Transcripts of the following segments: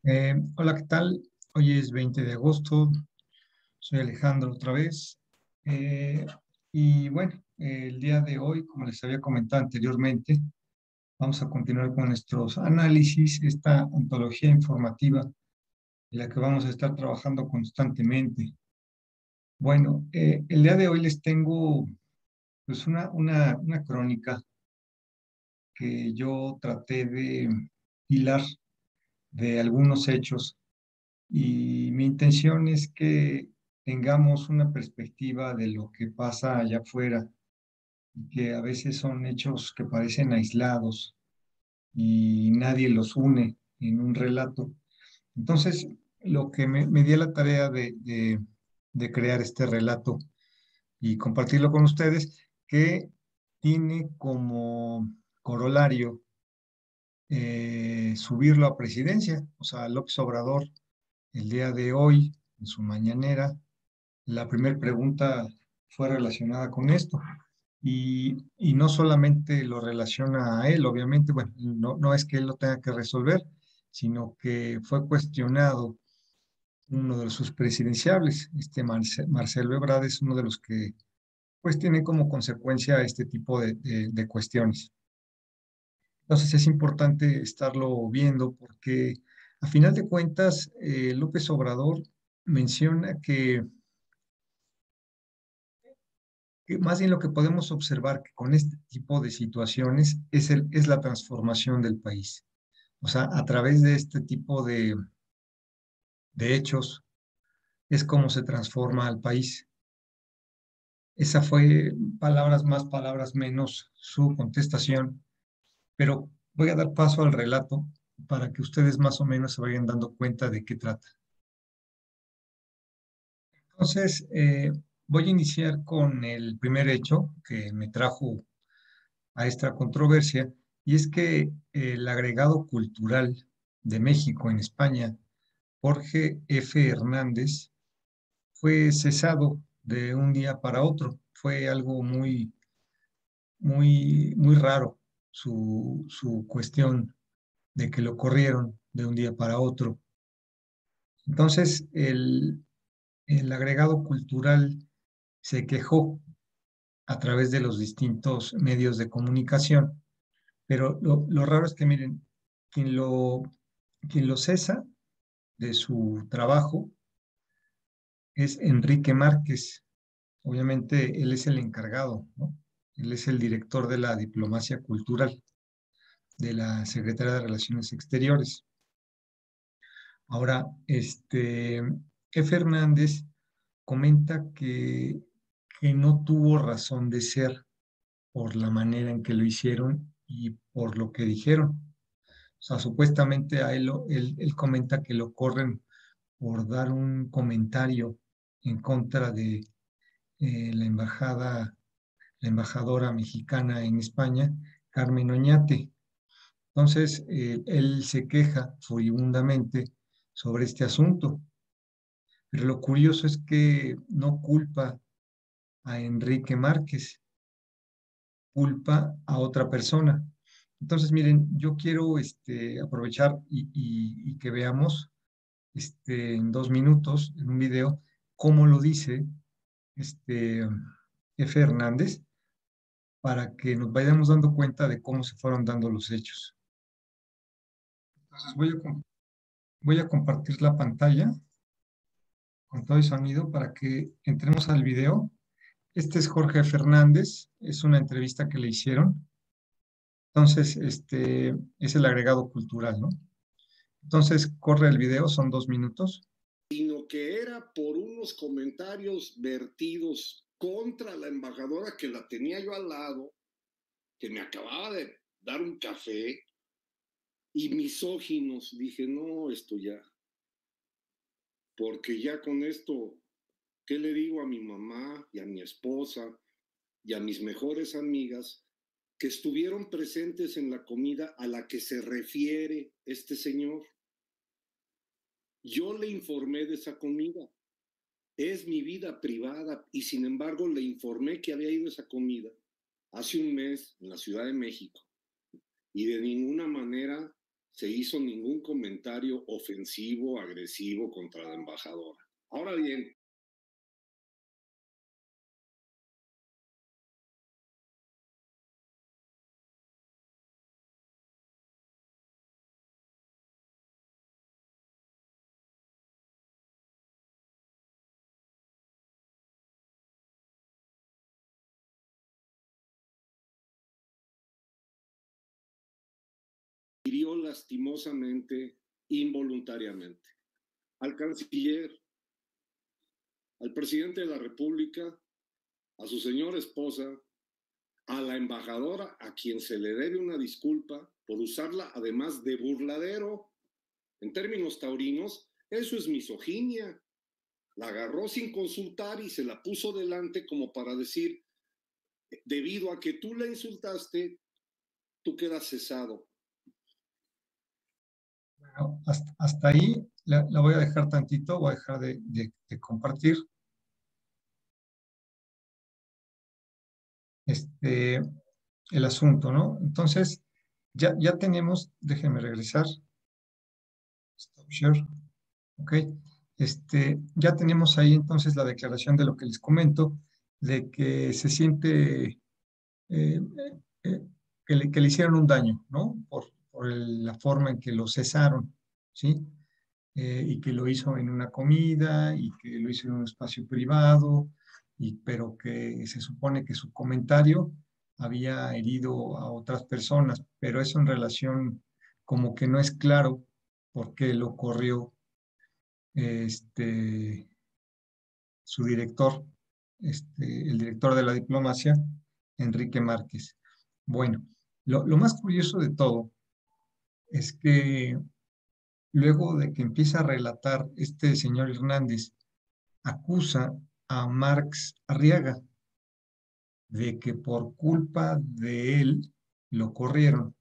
Hola, ¿qué tal? Hoy es 20 de agosto, soy Alejandro otra vez. Eh, y bueno, el día de hoy, como les había comentado anteriormente, vamos a continuar con nuestros análisis, esta antología informativa en la que vamos a estar trabajando constantemente. Bueno, el día de hoy les tengo pues una crónica que yo traté de hilar de algunos hechos. Y mi intención es que tengamos una perspectiva de lo que pasa allá afuera, y que a veces son hechos que parecen aislados y nadie los une en un relato. Entonces, lo que me di a la tarea de crear este relato y compartirlo con ustedes, que tiene como corolario subirlo a presidencia. O sea, López Obrador, el día de hoy, en su mañanera, la primera pregunta fue relacionada con esto. Y no solamente lo relaciona a él, obviamente, bueno, no es que él lo tenga que resolver, sino que fue cuestionado uno de sus presidenciables. Marcelo Ebrard es uno de los que pues tiene como consecuencia este tipo de cuestiones. Entonces es importante estarlo viendo porque a final de cuentas López Obrador menciona que más bien lo que podemos observar que con este tipo de situaciones es la transformación del país. O sea, a través de este tipo de hechos es como se transforma al país. Esa fue, palabras más, palabras menos, su contestación, pero voy a dar paso al relato para que ustedes más o menos se vayan dando cuenta de qué trata. Entonces, voy a iniciar con el primer hecho que me trajo a esta controversia, y es que el agregado cultural de México en España, Jorge F. Hernández, fue cesado de un día para otro. Fue algo muy raro su cuestión de que lo corrieron de un día para otro. Entonces, el agregado cultural se quejó a través de los distintos medios de comunicación. Pero lo raro es que, miren, quien lo, quien lo cesa de su trabajo es Enrique Márquez. Obviamente, él es el encargado, ¿no? Él es el director de la diplomacia cultural de la Secretaría de Relaciones Exteriores. Ahora, F. Hernández comenta que no tuvo razón de ser por la manera en que lo hicieron y por lo que dijeron. O sea, supuestamente a él comenta que lo corren por dar un comentario en contra de la embajadora mexicana en España, Carmen Oñate. Entonces, él se queja furibundamente sobre este asunto. Pero lo curioso es que no culpa a Enrique Márquez, culpa a otra persona. Entonces, miren, yo quiero aprovechar y que veamos en 2 minutos, en un video, cómo lo dice este F. Hernández, para que nos vayamos dando cuenta de cómo se fueron dando los hechos. Entonces, voy a compartir la pantalla con todo el sonido para que entremos al video. Este es Jorge Fernández, es una entrevista que le hicieron. Entonces, es el agregado cultural, ¿no? Entonces, corre el video, son 2 minutos. Sino que era por unos comentarios vertidos contra la embajadora que la tenía yo al lado, que me acababa de dar un café, y misóginos. Dije, no, esto ya, porque ya con esto, ¿qué le digo a mi mamá y a mi esposa y a mis mejores amigas que estuvieron presentes en la comida a la que se refiere este señor? Yo le informé de esa comida. Es mi vida privada y sin embargo le informé que había ido a esa comida hace un mes en la Ciudad de México y de ninguna manera se hizo ningún comentario ofensivo, agresivo contra la embajadora. Ahora bien, hirió lastimosamente, involuntariamente, al canciller, al presidente de la República, a su señora esposa, a la embajadora, a quien se le debe una disculpa por usarla además de burladero. En términos taurinos, eso es misoginia. La agarró sin consultar y se la puso delante como para decir, debido a que tú la insultaste, tú quedas cesado. Bueno, hasta ahí la voy a dejar tantito, voy a dejar de compartir. El asunto, ¿no? Entonces, ya tenemos, déjenme regresar. Stop share. Ok. Ya tenemos ahí entonces la declaración de lo que les comento, de que se siente eh, eh, que le hicieron un daño, ¿no? Por la forma en que lo cesaron, ¿sí? Y que lo hizo en una comida y que lo hizo en un espacio privado, pero que se supone que su comentario había herido a otras personas, pero eso en relación como que no es claro por qué lo corrió este, su director, el director de la diplomacia, Enrique Márquez. Bueno, lo más curioso de todo es que luego de que empieza a relatar este señor Hernández, acusa a Marx Arriaga de que por culpa de él lo corrieron.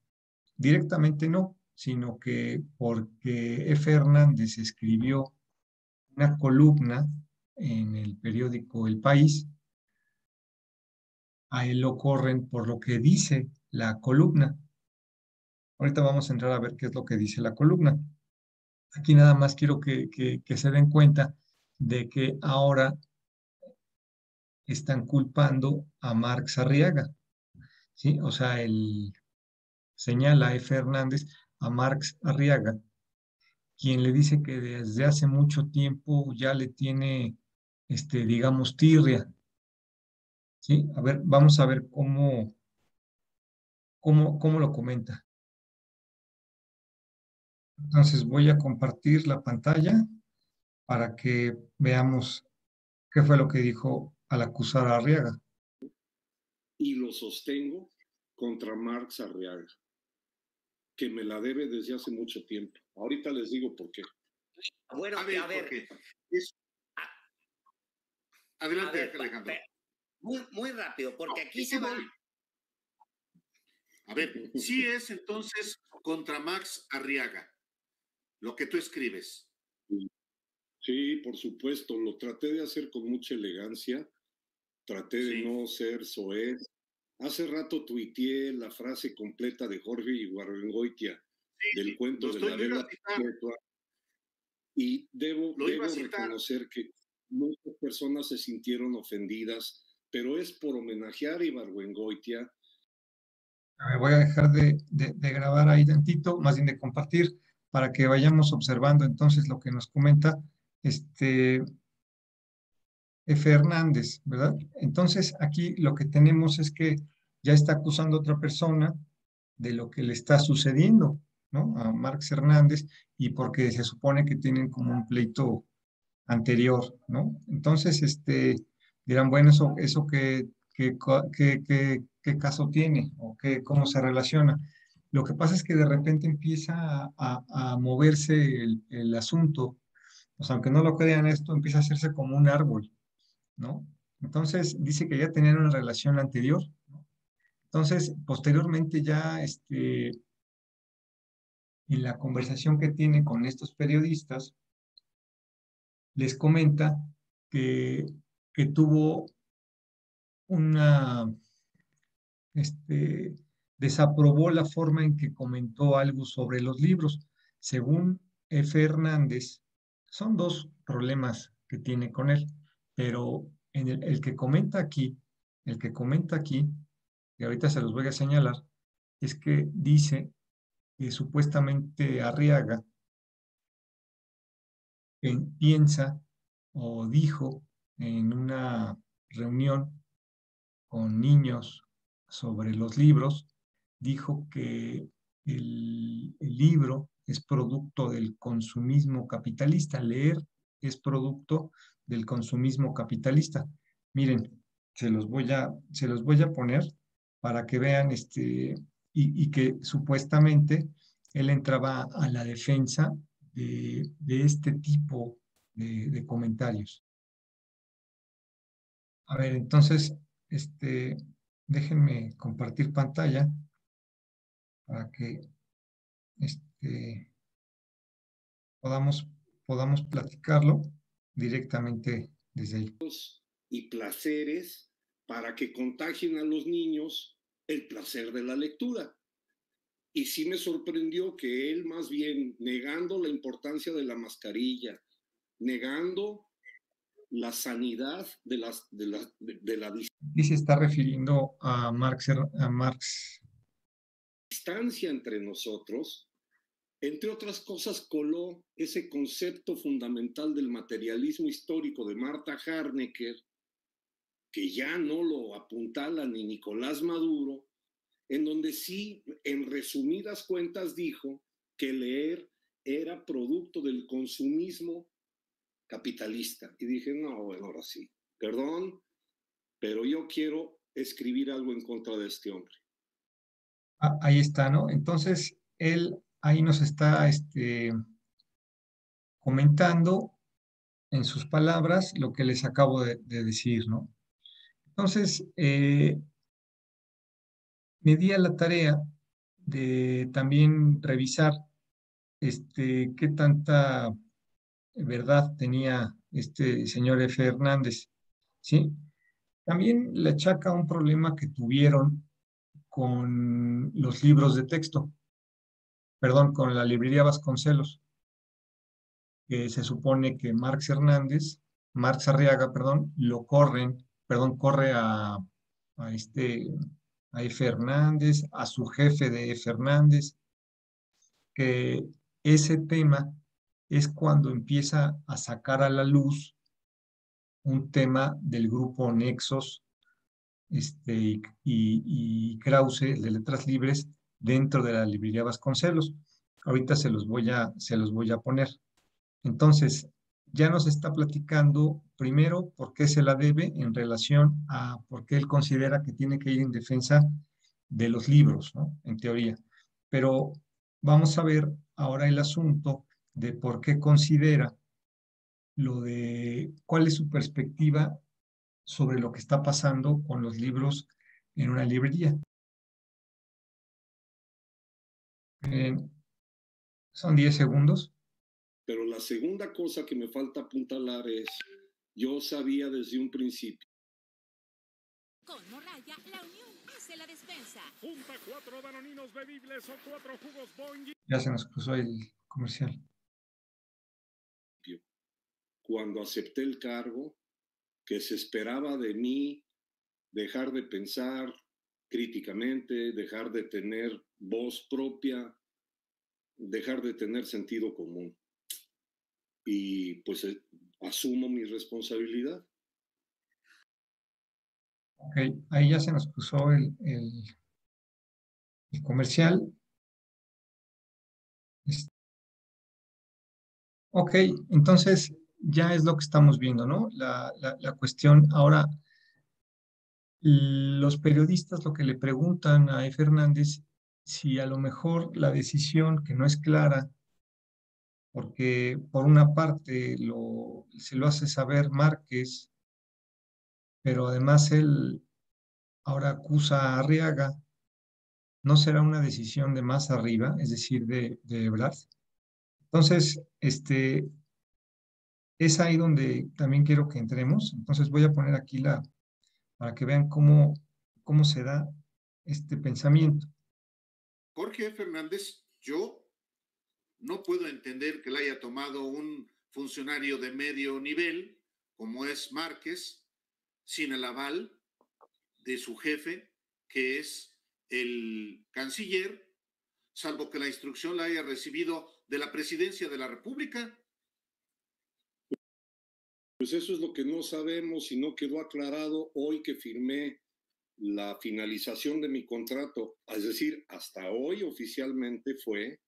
Directamente no, sino que porque F. Hernández escribió una columna en el periódico El País, a él lo corren por lo que dice la columna. Ahorita vamos a entrar a ver qué es lo que dice la columna. Aquí nada más quiero que se den cuenta de que ahora están culpando a Marx Arriaga, ¿sí? O sea, señala F. Hernández a Marx Arriaga, quien le dice que desde hace mucho tiempo ya le tiene, digamos, tirria, ¿sí? A ver, vamos a ver cómo lo comenta. Entonces voy a compartir la pantalla para que veamos qué fue lo que dijo al acusar a Arriaga. Y lo sostengo contra Marx Arriaga, que me la debe desde hace mucho tiempo. Ahorita les digo por qué. Bueno, a ver. Adelante, Alejandro. Muy rápido, porque aquí se va. A ver, sí es entonces contra Max Arriaga, lo que tú escribes. Sí, por supuesto, lo traté de hacer con mucha elegancia, traté de no ser soez. Hace rato tuiteé la frase completa de Jorge Ibargüengoitia del cuento de la vela perpetua, y debo reconocer que muchas personas se sintieron ofendidas, pero es por homenajear a Ibargüengoitia. Me voy a dejar de grabar ahí tantito, más bien de compartir, para que vayamos observando entonces lo que nos comenta F. Hernández, ¿verdad? Entonces aquí lo que tenemos es que ya está acusando a otra persona de lo que le está sucediendo, ¿no? A Marx Hernández, y porque se supone que tienen como un pleito anterior, ¿no? Entonces, dirán, bueno, eso qué caso tiene o cómo se relaciona. Lo que pasa es que de repente empieza a moverse el asunto, o sea, aunque no lo crean, esto empieza a hacerse como un árbol, ¿no? Entonces, dice que ya tenían una relación anterior, ¿no? Entonces, posteriormente ya, en la conversación que tiene con estos periodistas, les comenta que tuvo una, desaprobó la forma en que comentó algo sobre los libros. Según F. Hernández, son dos problemas que tiene con él, pero en el que comenta aquí, y ahorita se los voy a señalar, es que dice que supuestamente Arriaga piensa o dijo en una reunión con niños sobre los libros, dijo que el libro es producto del consumismo capitalista, leer es producto del consumismo capitalista. Miren, se los voy a poner para que vean y que supuestamente él entraba a la defensa de este tipo de comentarios. A ver, entonces, déjenme compartir pantalla para que podamos, podamos platicarlo directamente desde ahí. Y placeres para que contagien a los niños el placer de la lectura. Y sí me sorprendió que él más bien negando la importancia de la mascarilla, negando la sanidad de la Y se está refiriendo a Marx. Distancia entre nosotros, entre otras cosas, coló ese concepto fundamental del materialismo histórico de Marta Harnecker, que ya no lo apuntala ni Nicolás Maduro, en donde sí, en resumidas cuentas, dijo que leer era producto del consumismo capitalista. Y dije, no, bueno, ahora sí, perdón, pero yo quiero escribir algo en contra de este hombre. Ahí está, ¿no? Entonces, él ahí nos está comentando en sus palabras lo que les acabo de decir, ¿no? Entonces, me di a la tarea de también revisar qué tanta verdad tenía este señor F. Hernández, ¿sí? También le achaca un problema que tuvieron con los libros de texto, perdón, con la librería Vasconcelos, que se supone que Marx Arriaga, perdón, corre a F. Hernández, a su jefe de F. Hernández, que ese tema es cuando empieza a sacar a la luz un tema del grupo Nexos y Krause, el de Letras Libres, dentro de la librería Vasconcelos. Ahorita se los voy a poner. Entonces, ya nos está platicando primero por qué se la debe en relación a por qué él considera que tiene que ir en defensa de los libros, ¿no? En teoría. Pero vamos a ver ahora el asunto de por qué considera lo de cuál es su perspectiva sobre lo que está pasando con los libros en una librería. Son 10 segundos. Pero la segunda cosa que me falta apuntalar es, yo sabía desde un principio. Con Morraya, la unión hace la despensa. Junta 4 danoninos bebibles o 4 jugos Boing. Ya se nos cruzó el comercial. Cuando acepté el cargo, que se esperaba de mí dejar de pensar críticamente, dejar de tener voz propia, dejar de tener sentido común. Y pues asumo mi responsabilidad. Ok, ahí ya se nos cruzó el comercial. Ok, entonces ya es lo que estamos viendo, ¿no? La cuestión ahora, los periodistas lo que le preguntan a F. Hernández, si a lo mejor la decisión que no es clara, porque por una parte se lo hace saber Márquez, pero además él ahora acusa a Arriaga, ¿no será una decisión de más arriba, es decir, de Ebrard? Entonces, es ahí donde también quiero que entremos. Entonces voy a poner aquí para que vean cómo se da este pensamiento. Jorge Fernández, yo no puedo entender que la haya tomado un funcionario de medio nivel, como es Márquez, sin el aval de su jefe, que es el canciller, salvo que la instrucción la haya recibido de la Presidencia de la República. Pues eso es lo que no sabemos y no quedó aclarado hoy que firmé la finalización de mi contrato. Es decir, hasta hoy oficialmente fue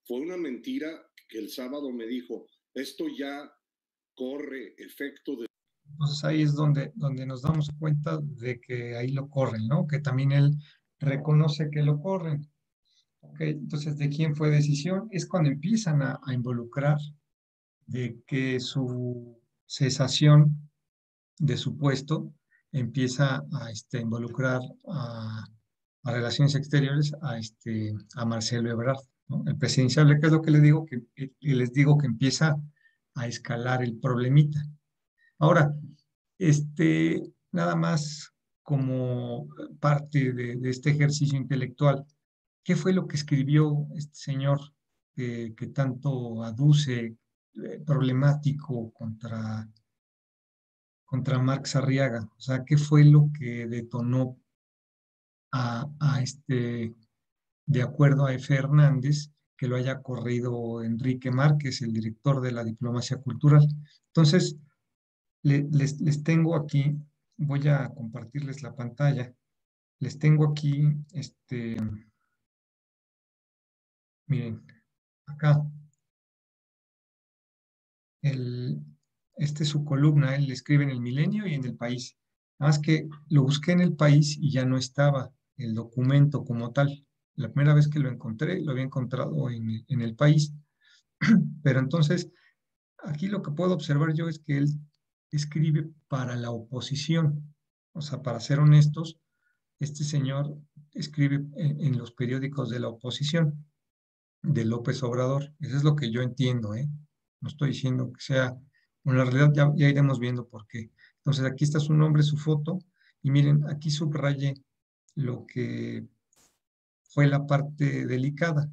una mentira que el sábado me dijo, esto ya corre efecto de... Entonces ahí es donde nos damos cuenta de que ahí lo corren, ¿no? Que también él reconoce que lo corren. Okay, entonces, ¿de quién fue decisión? Es cuando empiezan a involucrar de que su cesación de su puesto empieza a involucrar a Relaciones Exteriores a Marcelo Ebrard, ¿no? El presidenciable, que es lo que les digo, les digo que empieza a escalar el problemita. Ahora, nada más como parte de este ejercicio intelectual, ¿qué fue lo que escribió este señor que tanto aduce problemático contra Marx Arriaga? O sea, ¿qué fue lo que detonó de acuerdo a F. Hernández, que lo haya corrido Enrique Márquez, el director de la diplomacia cultural? Entonces, les tengo aquí, voy a compartirles la pantalla. Les tengo aquí, miren, acá, es su columna, él escribe en El Milenio y en El País. Nada más que lo busqué en El País y ya no estaba el documento como tal. La primera vez que lo encontré, lo había encontrado en El País. Pero entonces, aquí lo que puedo observar yo es que él escribe para la oposición. O sea, para ser honestos, este señor escribe en los periódicos de la oposición, de López Obrador. Eso es lo que yo entiendo, ¿eh? No estoy diciendo que sea una realidad, ya iremos viendo por qué. Entonces, aquí está su nombre, su foto, y miren, aquí subrayé lo que fue la parte delicada,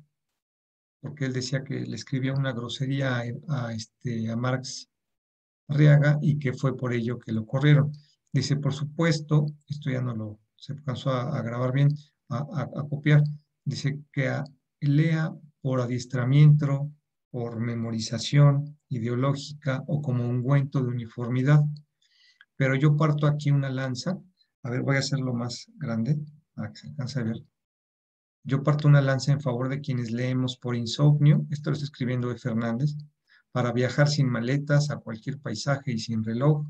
porque él decía que le escribía una grosería a Marx Arriaga y que fue por ello que lo corrieron. Dice, por supuesto, esto ya no lo se alcanzó a grabar bien, a copiar. Dice que lea por adiestramiento, por memorización ideológica o como ungüento de uniformidad. Pero yo parto aquí una lanza. A ver, voy a hacerlo más grande para que se alcance a ver. Yo parto una lanza en favor de quienes leemos por insomnio, esto lo está escribiendo de Fernández, para viajar sin maletas a cualquier paisaje y sin reloj,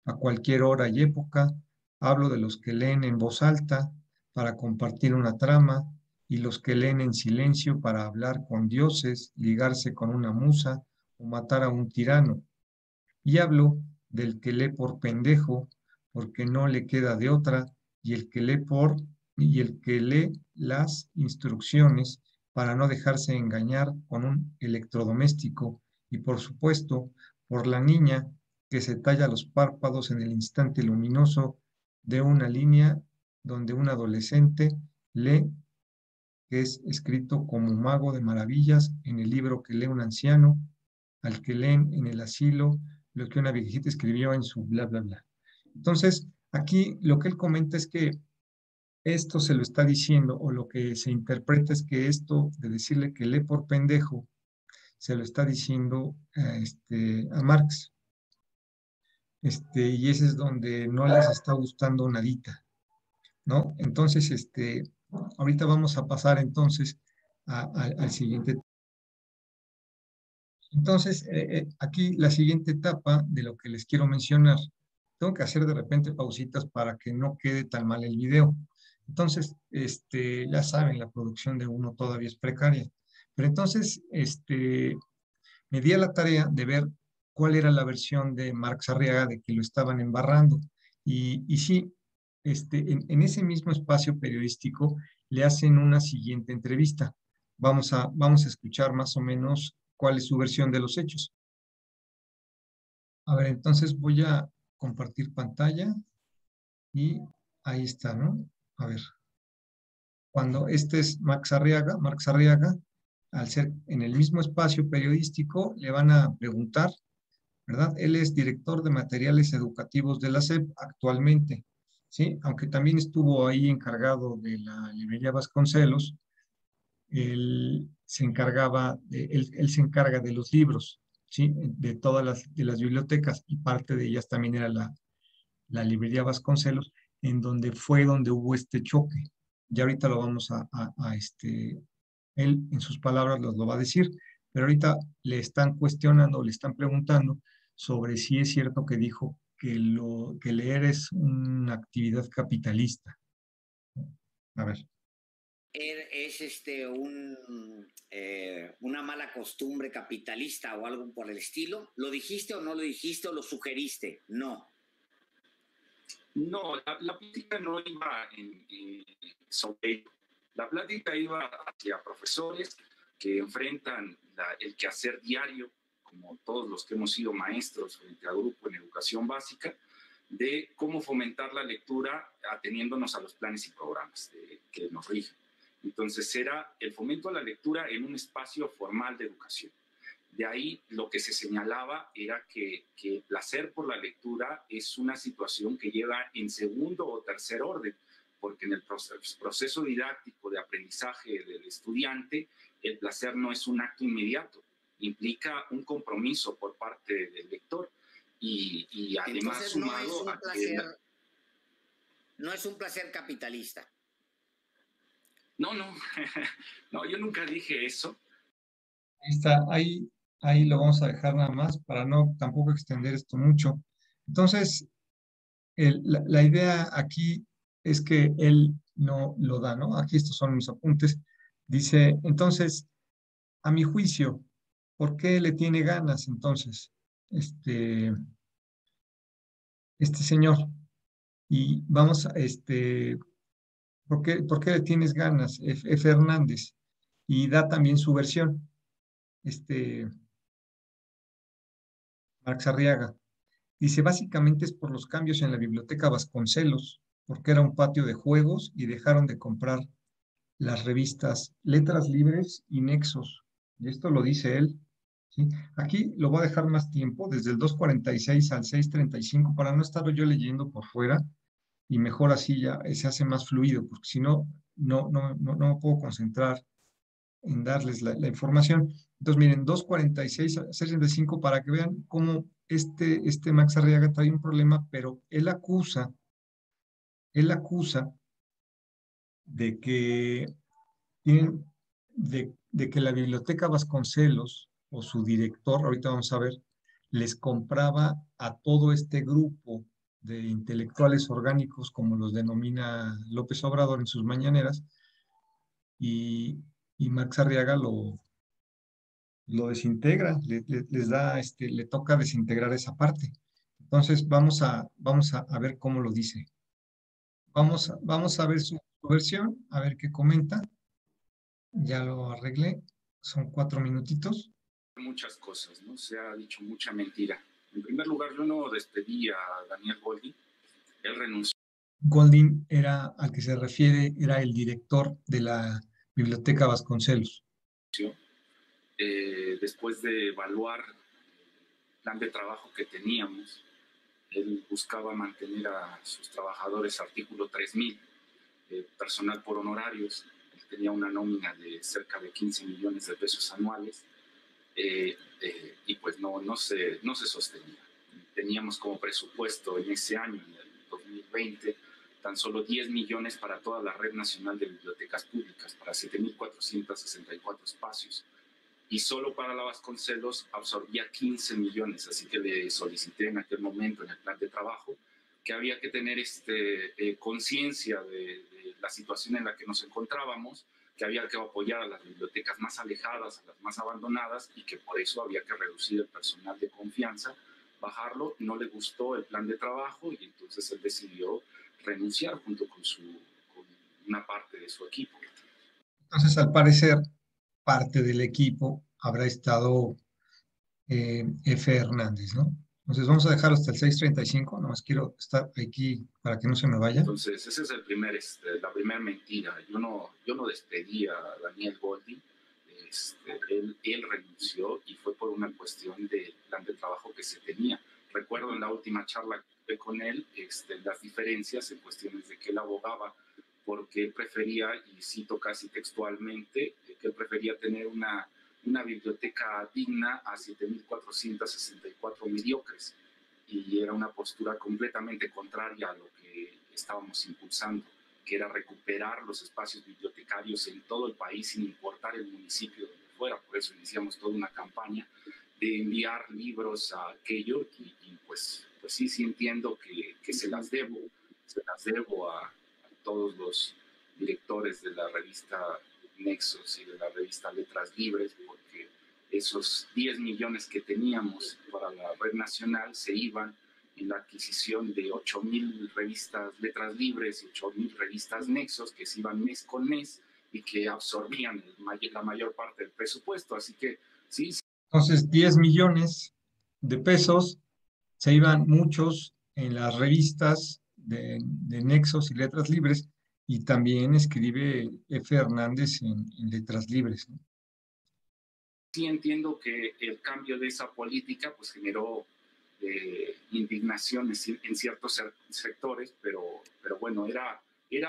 a cualquier hora y época. Hablo de los que leen en voz alta para compartir una trama y los que leen en silencio para hablar con dioses, ligarse con una musa o matar a un tirano. Y hablo del que lee por pendejo, porque no le queda de otra, y el que lee las instrucciones para no dejarse engañar con un electrodoméstico, y por supuesto, por la niña que se talla los párpados en el instante luminoso de una línea donde un adolescente lee, que es escrito como mago de maravillas en el libro que lee un anciano, al que leen en el asilo lo que una viejita escribió en su bla, bla, bla. Entonces, aquí lo que él comenta es que esto se lo está diciendo, o lo que se interpreta es que esto de decirle que lee por pendejo, se lo está diciendo a Marx. Y ese es donde no les está gustando nadita, ¿no? Entonces, ahorita vamos a pasar entonces al siguiente. Entonces, aquí la siguiente etapa de lo que les quiero mencionar, tengo que hacer de repente pausitas para que no quede tan mal el video. Entonces, ya saben, la producción de uno todavía es precaria. Pero entonces, me di a la tarea de ver cuál era la versión de Marx Arriaga de que lo estaban embarrando. Y sí, en ese mismo espacio periodístico le hacen una siguiente entrevista. Vamos a escuchar más o menos cuál es su versión de los hechos. A ver, entonces voy a compartir pantalla y ahí está, ¿no? A ver. cuando este es Marx Arriaga, al ser en el mismo espacio periodístico, le van a preguntar, ¿verdad? Él es director de materiales educativos de la SEP actualmente, ¿sí? Aunque también estuvo ahí encargado de la librería Vasconcelos, él se encargaba, él se encarga de los libros, ¿sí? De todas las bibliotecas, y parte de ellas también era la librería Vasconcelos, en donde fue donde hubo este choque. Ya ahorita lo vamos él en sus palabras lo va a decir, pero ahorita le están cuestionando, le están preguntando sobre si es cierto que dijo que leer es una actividad capitalista. A ver. Es una mala costumbre capitalista o algo por el estilo. ¿Lo dijiste o no lo dijiste o lo sugeriste? No. No, la plática no iba sobre ello. La plática iba hacia profesores que enfrentan el quehacer diario, como todos los que hemos sido maestros frente a grupo en educación básica, de cómo fomentar la lectura ateniéndonos a los planes y programas que nos rigen. Entonces era el fomento a la lectura en un espacio formal de educación. De ahí lo que se señalaba era que el placer por la lectura es una situación que lleva en segundo o tercer orden, porque en el proceso didáctico de aprendizaje del estudiante, el placer no es un acto inmediato, implica un compromiso por parte del lector y además entonces, sumado a que... No es un placer capitalista. No, no, yo nunca dije eso. Ahí lo vamos a dejar nada más para no tampoco extender esto mucho. Entonces, la idea aquí es que él no lo da, ¿no? Aquí estos son mis apuntes. Dice, entonces, a mi juicio, ¿por qué le tiene ganas entonces este señor? Y vamos a, ¿por qué le tienes ganas, F. Hernández? Y da también su versión, Marx Arriaga. Dice, básicamente es por los cambios en la biblioteca Vasconcelos, porque era un patio de juegos y dejaron de comprar las revistas Letras Libres y Nexos. Y esto lo dice él, ¿sí? Aquí lo voy a dejar más tiempo, desde el 2:46 al 6:35, para no estarlo yo leyendo por fuera, y mejor así ya se hace más fluido, porque si no, no me puedo concentrar en darles la información. Entonces, miren, 2:46 a 6:35, para que vean cómo Max Arriaga trae un problema, pero él acusa de que de que la biblioteca Vasconcelos o su director, ahorita vamos a ver, les compraba a todo este grupo de intelectuales orgánicos, como los denomina López Obrador en sus mañaneras, y Max Arriaga lo desintegra, les da, le toca desintegrar esa parte. Entonces vamos a ver cómo lo dice. Vamos a ver su versión, a ver qué comenta. Ya lo arreglé, son 4 minutitos. Muchas cosas, ¿no? Se ha dicho mucha mentira. En primer lugar, yo no despedí a Daniel Goldin, él renunció. Goldin al que se refiere, era el director de la Biblioteca Vasconcelos. Después de evaluar el plan de trabajo que teníamos, él buscaba mantener a sus trabajadores artículo 3000, personal por honorarios. Él tenía una nómina de cerca de 15 millones de pesos anuales y pues no se sostenía. Teníamos como presupuesto en ese año, en el 2020, tan solo 10 millones para toda la red nacional de bibliotecas públicas, para 7.464 espacios. Y solo para la Vasconcelos absorbía 15 millones, así que le solicité en aquel momento en el plan de trabajo que había que tener conciencia de la situación en la que nos encontrábamos, que había que apoyar a las bibliotecas más alejadas, a las más abandonadas, y que por eso había que reducir el personal de confianza, bajarlo. No le gustó el plan de trabajo y entonces él decidió renunciar junto con una parte de su equipo. Entonces, al parecer, parte del equipo habrá estado F. Hernández, ¿no? Entonces vamos a dejar hasta el 6:35, nomás quiero estar aquí para que no se me vaya. Entonces, esa es la primera mentira. Yo no despedí a Daniel Goldin. Él renunció y fue por una cuestión del plan de trabajo que se tenía. Recuerdo en la última charla con él las diferencias en cuestiones de que él abogaba porque él prefería, y cito casi textualmente, que él prefería tener una biblioteca digna a 7.464 mediocres. Y era una postura completamente contraria a lo que estábamos impulsando, que era recuperar los espacios bibliotecarios en todo el país sin importar el municipio donde fuera. Por eso iniciamos toda una campaña de enviar libros a aquello y pues sí entiendo que se las debo a todos los directores de la revista Nexos y de la revista Letras Libres, porque esos 10 millones que teníamos para la red nacional se iban en la adquisición de 8,000 revistas Letras Libres y 8,000 revistas Nexos que se iban mes con mes y que absorbían la mayor parte del presupuesto. Así que sí. Entonces, 10 millones de pesos se iban muchos en las revistas de Nexos y Letras Libres, y también escribe F. Hernández en Letras Libres, ¿no? Sí entiendo que el cambio de esa política pues generó indignación en ciertos sectores, pero bueno, era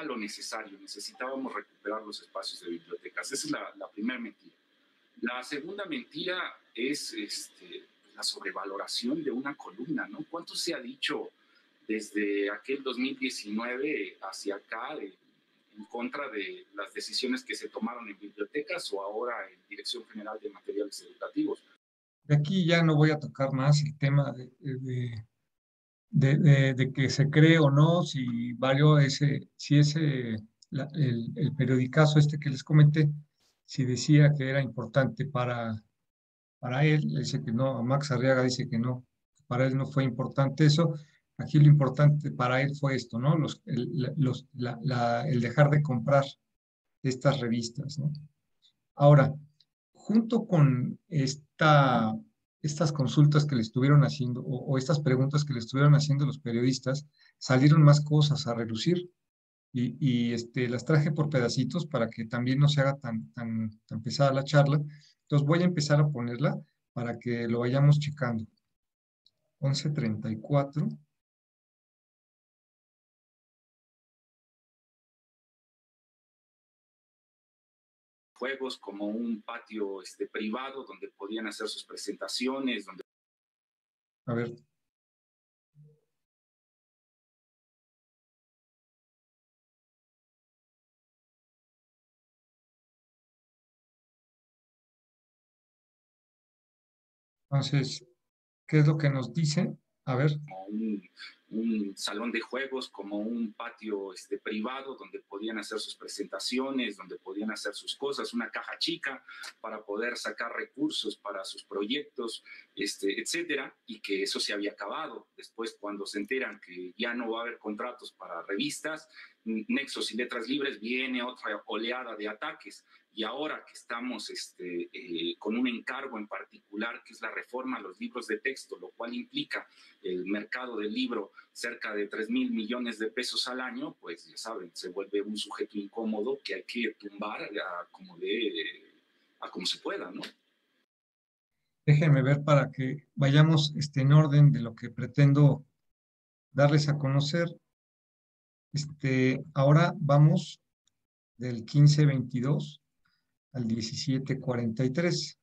lo necesario. Necesitábamos recuperar los espacios de bibliotecas. Esa es la primera mentira. La segunda mentira es la sobrevaloración de una columna, ¿no? ¿Cuánto se ha dicho desde aquel 2019 hacia acá en contra de las decisiones que se tomaron en bibliotecas o ahora en Dirección General de Materiales Educativos? De aquí ya no voy a tocar más el tema de que se cree o no, si valió el periodicazo que les comenté, si decía que era importante para él. Dice que no, Max Arriaga dice que no, para él no fue importante eso. Aquí lo importante para él fue esto, ¿no? El dejar de comprar estas revistas, ¿no? Ahora, junto con estas consultas que le estuvieron haciendo, o estas preguntas que le estuvieron haciendo los periodistas, salieron más cosas a relucir, y las traje por pedacitos para que también no se haga tan pesada la charla. Entonces voy a empezar a ponerla para que lo vayamos checando. 11:34. Juegos como un patio privado donde podían hacer sus presentaciones, donde... A ver. Entonces, ¿qué es lo que nos dice? A ver. Como un salón de juegos, como un patio privado donde podían hacer sus presentaciones, donde podían hacer sus cosas, una caja chica para poder sacar recursos para sus proyectos, etcétera, y que eso se había acabado. Después, cuando se enteran que ya no va a haber contratos para revistas, Nexos y Letras Libres, viene otra oleada de ataques. Y ahora que estamos con un encargo en particular, que es la reforma a los libros de texto, lo cual implica el mercado del libro cerca de 3,000 millones de pesos al año, pues ya saben, se vuelve un sujeto incómodo que hay que tumbar a como se pueda, ¿no? Déjenme ver para que vayamos en orden de lo que pretendo darles a conocer. Ahora vamos del 15:22 al 17:43.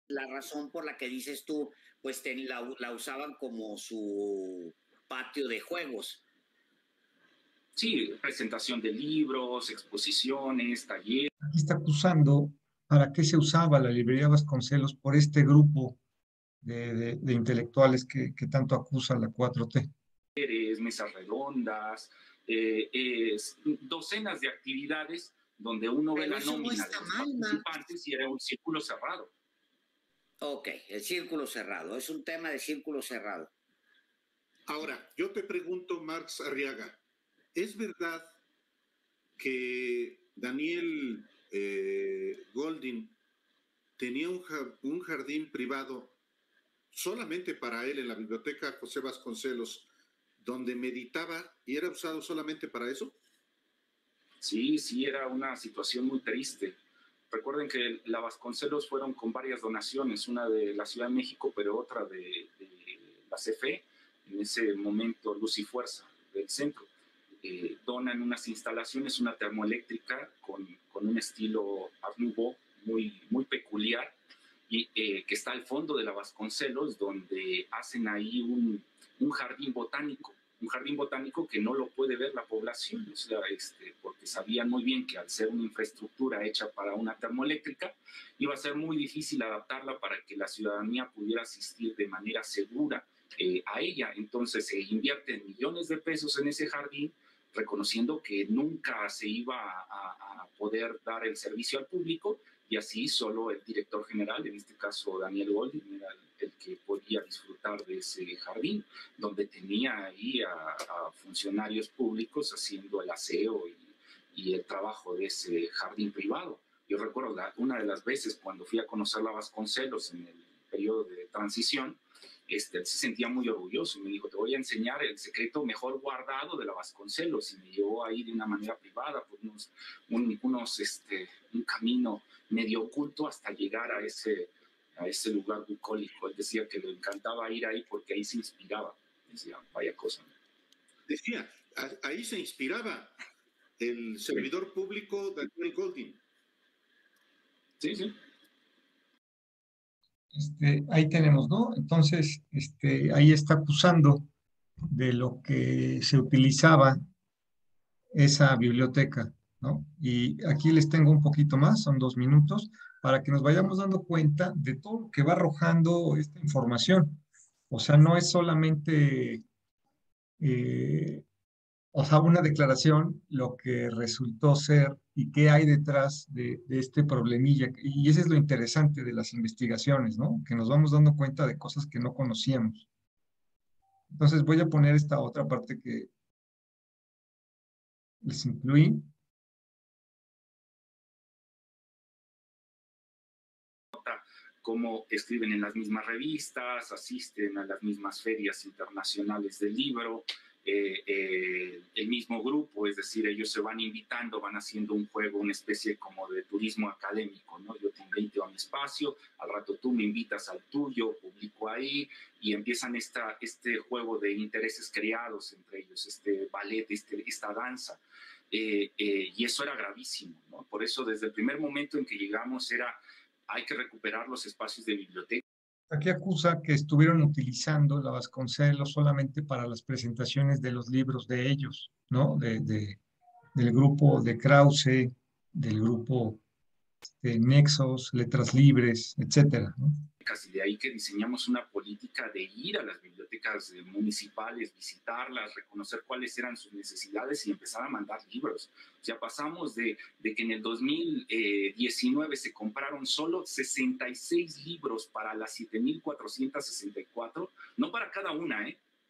La razón por la que dices tú, pues la usaban como su patio de juegos. Sí, presentación de libros, exposiciones, talleres. Aquí está acusando para qué se usaba la librería Vasconcelos por este grupo de intelectuales que tanto acusa la 4T. Mesas redondas, docenas de actividades donde uno ve la nómina de los participantes y era un círculo cerrado. Ok, el círculo cerrado, es un tema de círculo cerrado. Ahora, yo te pregunto, Marx Arriaga, ¿es verdad que Daniel Goldin tenía un jardín privado solamente para él en la biblioteca José Vasconcelos, donde meditaba y era usado solamente para eso. Sí, sí, era una situación muy triste. Recuerden que la Vasconcelos fueron con varias donaciones, una de la Ciudad de México, pero otra de la CFE, en ese momento Luz y Fuerza del centro. Donan unas instalaciones, una termoeléctrica con un estilo Art Nouveau muy peculiar, y que está al fondo de la Vasconcelos, donde hacen ahí un jardín botánico que no lo puede ver la población, o sea, porque sabían muy bien que al ser una infraestructura hecha para una termoeléctrica, iba a ser muy difícil adaptarla para que la ciudadanía pudiera asistir de manera segura a ella. Entonces se invierten millones de pesos en ese jardín, reconociendo que nunca se iba a poder dar el servicio al público, y así solo el director general, en este caso Daniel Goldin, era el que podía disfrutar de ese jardín, donde tenía ahí a funcionarios públicos haciendo el aseo y el trabajo de ese jardín privado. Yo recuerdo una de las veces cuando fui a conocer la Vasconcelos en el periodo de transición, él se sentía muy orgulloso y me dijo, te voy a enseñar el secreto mejor guardado de la Vasconcelos, y me llevó ahí de una manera privada por un camino medio oculto hasta llegar a ese lugar bucólico. Él decía que le encantaba ir ahí porque ahí se inspiraba. Decía, vaya cosa. Decía, ahí se inspiraba el servidor público Daniel Goldin. Sí, sí. Ahí tenemos, ¿no? Entonces, ahí está acusando de lo que se utilizaba esa biblioteca, ¿no? Y aquí les tengo un poquito más, son 2 minutos, para que nos vayamos dando cuenta de todo lo que va arrojando esta información. O sea, no es solamente, o sea, una declaración, lo que resultó ser y qué hay detrás de este problemilla. Y eso es lo interesante de las investigaciones, ¿no? Que nos vamos dando cuenta de cosas que no conocíamos. Entonces voy a poner esta otra parte que les incluí. Cómo escriben en las mismas revistas, asisten a las mismas ferias internacionales del libro, el mismo grupo, es decir, ellos se van invitando, van haciendo un juego, una especie como de turismo académico, ¿no? Yo te invito a mi espacio, al rato tú me invitas al tuyo, publico ahí, y empiezan este juego de intereses creados entre ellos, este ballet, esta danza. Y eso era gravísimo, ¿no? Por eso desde el primer momento en que llegamos hay que recuperar los espacios de biblioteca. Aquí acusa que estuvieron utilizando la Vasconcelos solamente para las presentaciones de los libros de ellos, ¿no? Del grupo de Krause, del grupo de Nexos, Letras Libres, etcétera, ¿no? Y de ahí que diseñamos una política de ir a las bibliotecas municipales, visitarlas, reconocer cuáles eran sus necesidades y empezar a mandar libros. O sea, pasamos de que en el 2019 se compraron solo 66 libros para las 7,464, no para cada una,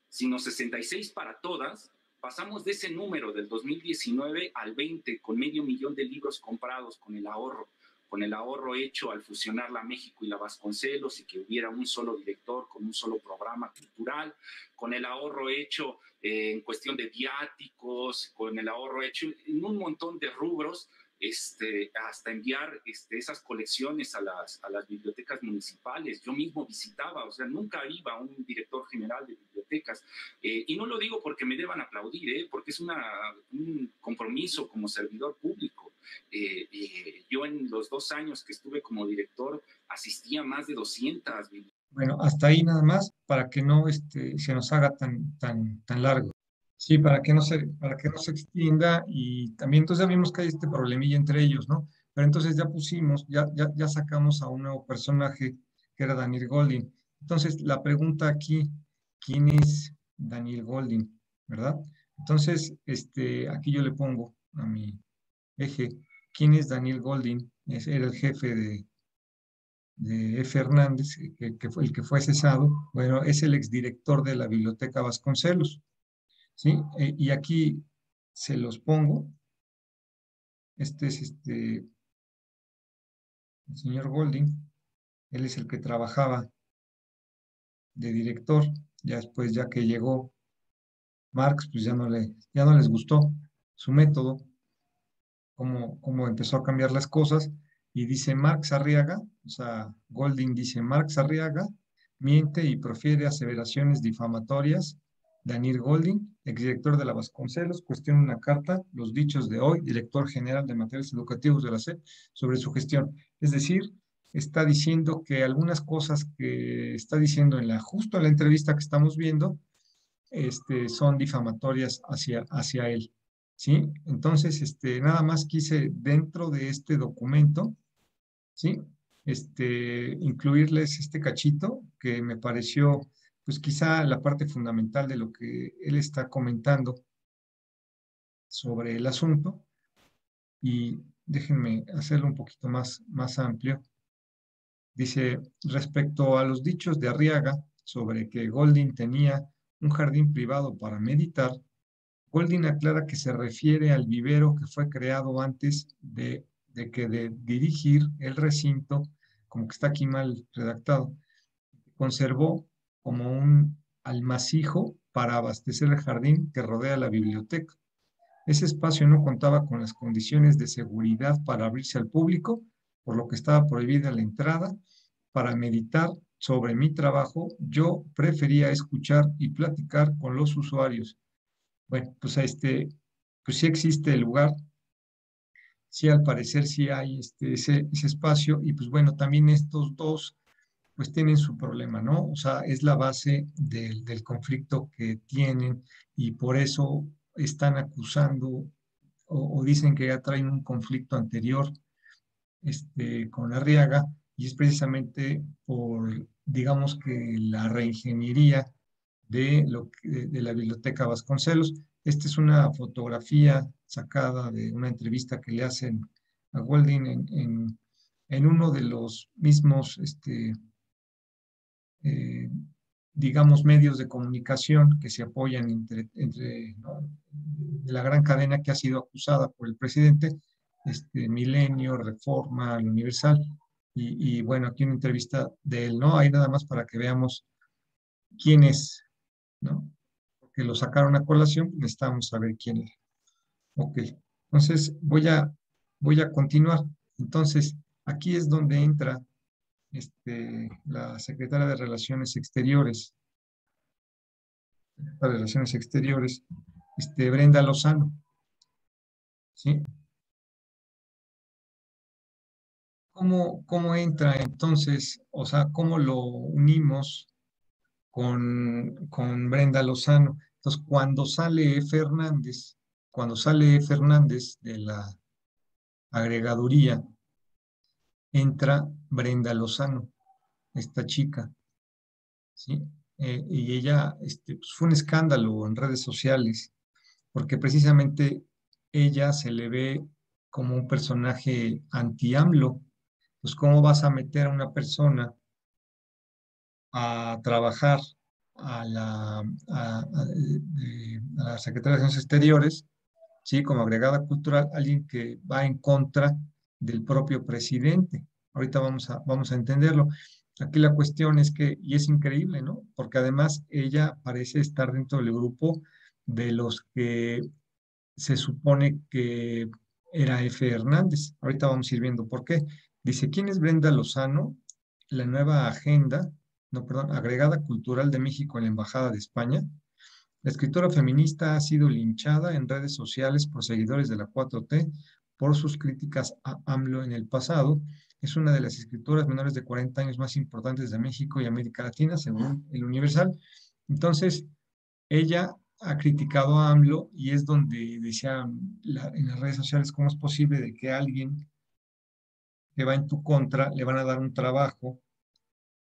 sino 66 para todas. Pasamos de ese número del 2019 al 20, con 500,000 de libros comprados con el ahorro hecho al fusionar la México y la Vasconcelos, y que hubiera un solo director con un solo programa cultural, con el ahorro hecho en cuestión de viáticos, con el ahorro hecho en un montón de rubros, hasta enviar esas colecciones a las bibliotecas municipales. Yo mismo visitaba, o sea, nunca iba a un director general de bibliotecas, y no lo digo porque me deban aplaudir, porque es un compromiso como servidor público. Yo en los 2 años que estuve como director asistía a más de 200 bibliotecas. Bueno, hasta ahí nada más, para que no se nos haga tan largo. Sí, para que no se extienda, y también entonces ya vimos que hay este problemilla entre ellos, ¿no? Pero entonces ya pusimos, ya sacamos a un nuevo personaje que era Daniel Goldin. Entonces la pregunta aquí, ¿quién es Daniel Goldin? ¿Verdad? Entonces, aquí yo le pongo a mi eje, ¿quién es Daniel Goldin? Era el jefe de F. Hernández, que fue el que fue cesado. Bueno, es el exdirector de la Biblioteca Vasconcelos, ¿sí? Y aquí se los pongo. Este es el señor Golding. Él es el que trabajaba de director. Ya después, ya que llegó Marx, pues ya no les gustó su método, cómo empezó a cambiar las cosas. Y dice Marx Arriaga, o sea, Golding dice, Marx Arriaga miente y profiere aseveraciones difamatorias. Daniel Golding, exdirector de la Vasconcelos, cuestiona una carta, los dichos de hoy, director general de materiales educativos de la SEP, sobre su gestión. Es decir, está diciendo que algunas cosas que está diciendo justo en la entrevista que estamos viendo, son difamatorias hacia él. ¿Sí? Entonces, nada más quise dentro de este documento, ¿sí? Incluirles este cachito que me pareció, pues quizá la parte fundamental de lo que él está comentando sobre el asunto, y déjenme hacerlo un poquito más amplio. Dice, respecto a los dichos de Arriaga sobre que Golding tenía un jardín privado para meditar, Golding aclara que se refiere al vivero que fue creado antes de dirigir el recinto, como que está aquí mal redactado, conservó como un almacijo para abastecer el jardín que rodea la biblioteca. Ese espacio no contaba con las condiciones de seguridad para abrirse al público, por lo que estaba prohibida la entrada. Para meditar sobre mi trabajo, yo prefería escuchar y platicar con los usuarios. Bueno, pues pues sí existe el lugar, sí al parecer sí hay ese espacio, y pues bueno, también estos dos pues tienen su problema, ¿no? O sea, es la base del conflicto que tienen, y por eso están acusando o dicen que ya traen un conflicto anterior con Arriaga, y es precisamente por, digamos que la reingeniería de la Biblioteca Vasconcelos. Esta es una fotografía sacada de una entrevista que le hacen a Golding en uno de los mismos, eh, digamos, medios de comunicación que se apoyan entre ¿no? de la gran cadena que ha sido acusada por el presidente, Milenio, Reforma, El Universal, y bueno, aquí una entrevista de él, ¿no? Ahí nada más para que veamos quién es, ¿no? Porque lo sacaron a colación, necesitamos saber quién es. Ok, entonces voy a continuar. Entonces, aquí es donde entra la secretaria de Relaciones Exteriores, Brenda Lozano, ¿sí? ¿Cómo entra entonces? O sea, ¿cómo lo unimos con Brenda Lozano? Entonces, cuando sale Fernández de la agregaduría, entra Brenda Lozano, esta chica, ¿sí? Y ella, pues fue un escándalo en redes sociales, porque precisamente ella se le ve como un personaje anti-AMLO. Pues, ¿cómo vas a meter a una persona a trabajar a la Secretaría de Relaciones Exteriores, ¿sí? Como agregada cultural, alguien que va en contra del propio presidente? Ahorita vamos a entenderlo. Aquí la cuestión es que, y es increíble, ¿no? Porque además ella parece estar dentro del grupo de los que se supone que era F. Hernández. Ahorita vamos a ir viendo por qué. Dice, ¿quién es Brenda Lozano? La nueva agenda, no, perdón, agregada cultural de México en la Embajada de España. La escritora feminista ha sido linchada en redes sociales por seguidores de la 4T por sus críticas a AMLO en el pasado. Es una de las escritoras menores de 40 años más importantes de México y América Latina, según el Universal. Entonces, ella ha criticado a AMLO, y es donde decía en las redes sociales, ¿cómo es posible de que alguien que va en tu contra le van a dar un trabajo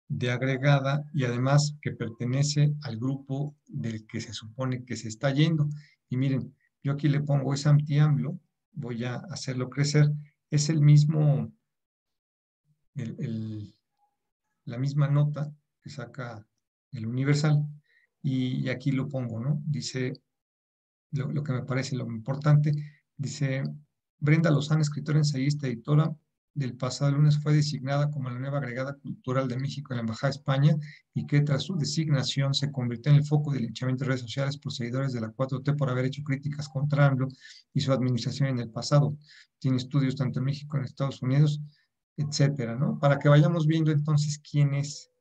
de agregada, y además que pertenece al grupo del que se supone que se está yendo? Y miren, yo aquí le pongo es anti-AMLO, voy a hacerlo crecer, es el mismo, el, el, la misma nota que saca el Universal, y aquí lo pongo, ¿no? Dice, lo que me parece lo importante, dice, Brenda Lozano, escritora, ensayista, editora, del pasado lunes fue designada como la nueva agregada cultural de México en la Embajada de España y que tras su designación se convirtió en el foco del linchamiento de redes sociales por seguidores de la 4T por haber hecho críticas contra AMLO y su administración en el pasado. Tiene estudios tanto en México como en Estados Unidos, etcétera, ¿no? Para que vayamos viendo entonces quién es,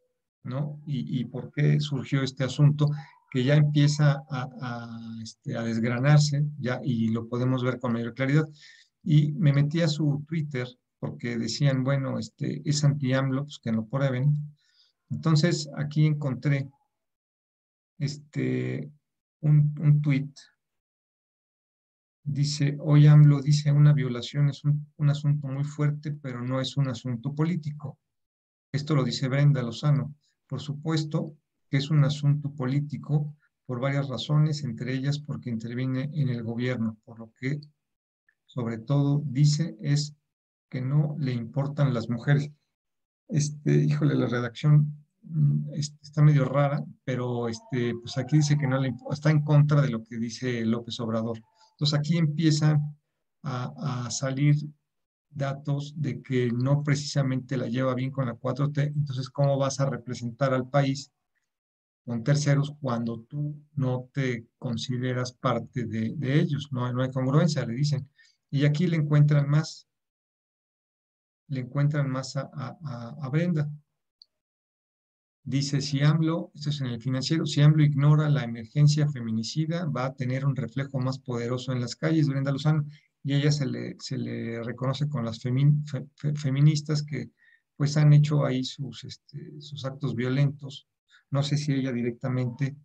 ¿no? Y por qué surgió este asunto que ya empieza a desgranarse ya, y lo podemos ver con mayor claridad. Y me metí a su Twitter porque decían, bueno, es anti-AMLO, pues que lo prueben. Entonces, aquí encontré un tweet. Dice, hoy AMLO dice, una violación es un asunto muy fuerte, pero no es un asunto político. Esto lo dice Brenda Lozano. Por supuesto que es un asunto político por varias razones, entre ellas porque interviene en el gobierno, por lo que sobre todo dice es que no le importan las mujeres. Híjole, la redacción está medio rara, pero pues aquí dice que no le está en contra de lo que dice López Obrador. Entonces aquí empiezan a salir datos de que no precisamente la lleva bien con la 4T, entonces ¿cómo vas a representar al país con terceros cuando tú no te consideras parte de ellos? No hay congruencia, le dicen. Y aquí le encuentran más a Brenda. Dice, si AMLO, esto es en el Financiero, si AMLO ignora la emergencia feminicida, va a tener un reflejo más poderoso en las calles. Brenda Lozano, y ella se le reconoce con las feministas que pues han hecho ahí sus actos violentos. No sé si ella directamente,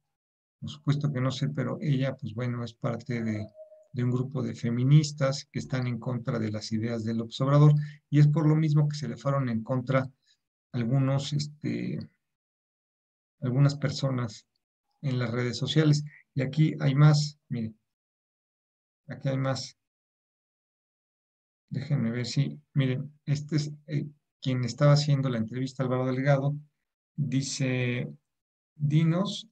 por supuesto que no sé, pero ella, pues bueno, es parte de un grupo de feministas que están en contra de las ideas del López Obrador, y es por lo mismo que se le fueron en contra algunos, algunas personas en las redes sociales. Y aquí hay más, miren, aquí hay más. Déjenme ver si, miren, este es quien estaba haciendo la entrevista, Álvaro Delgado. Dice, dinos,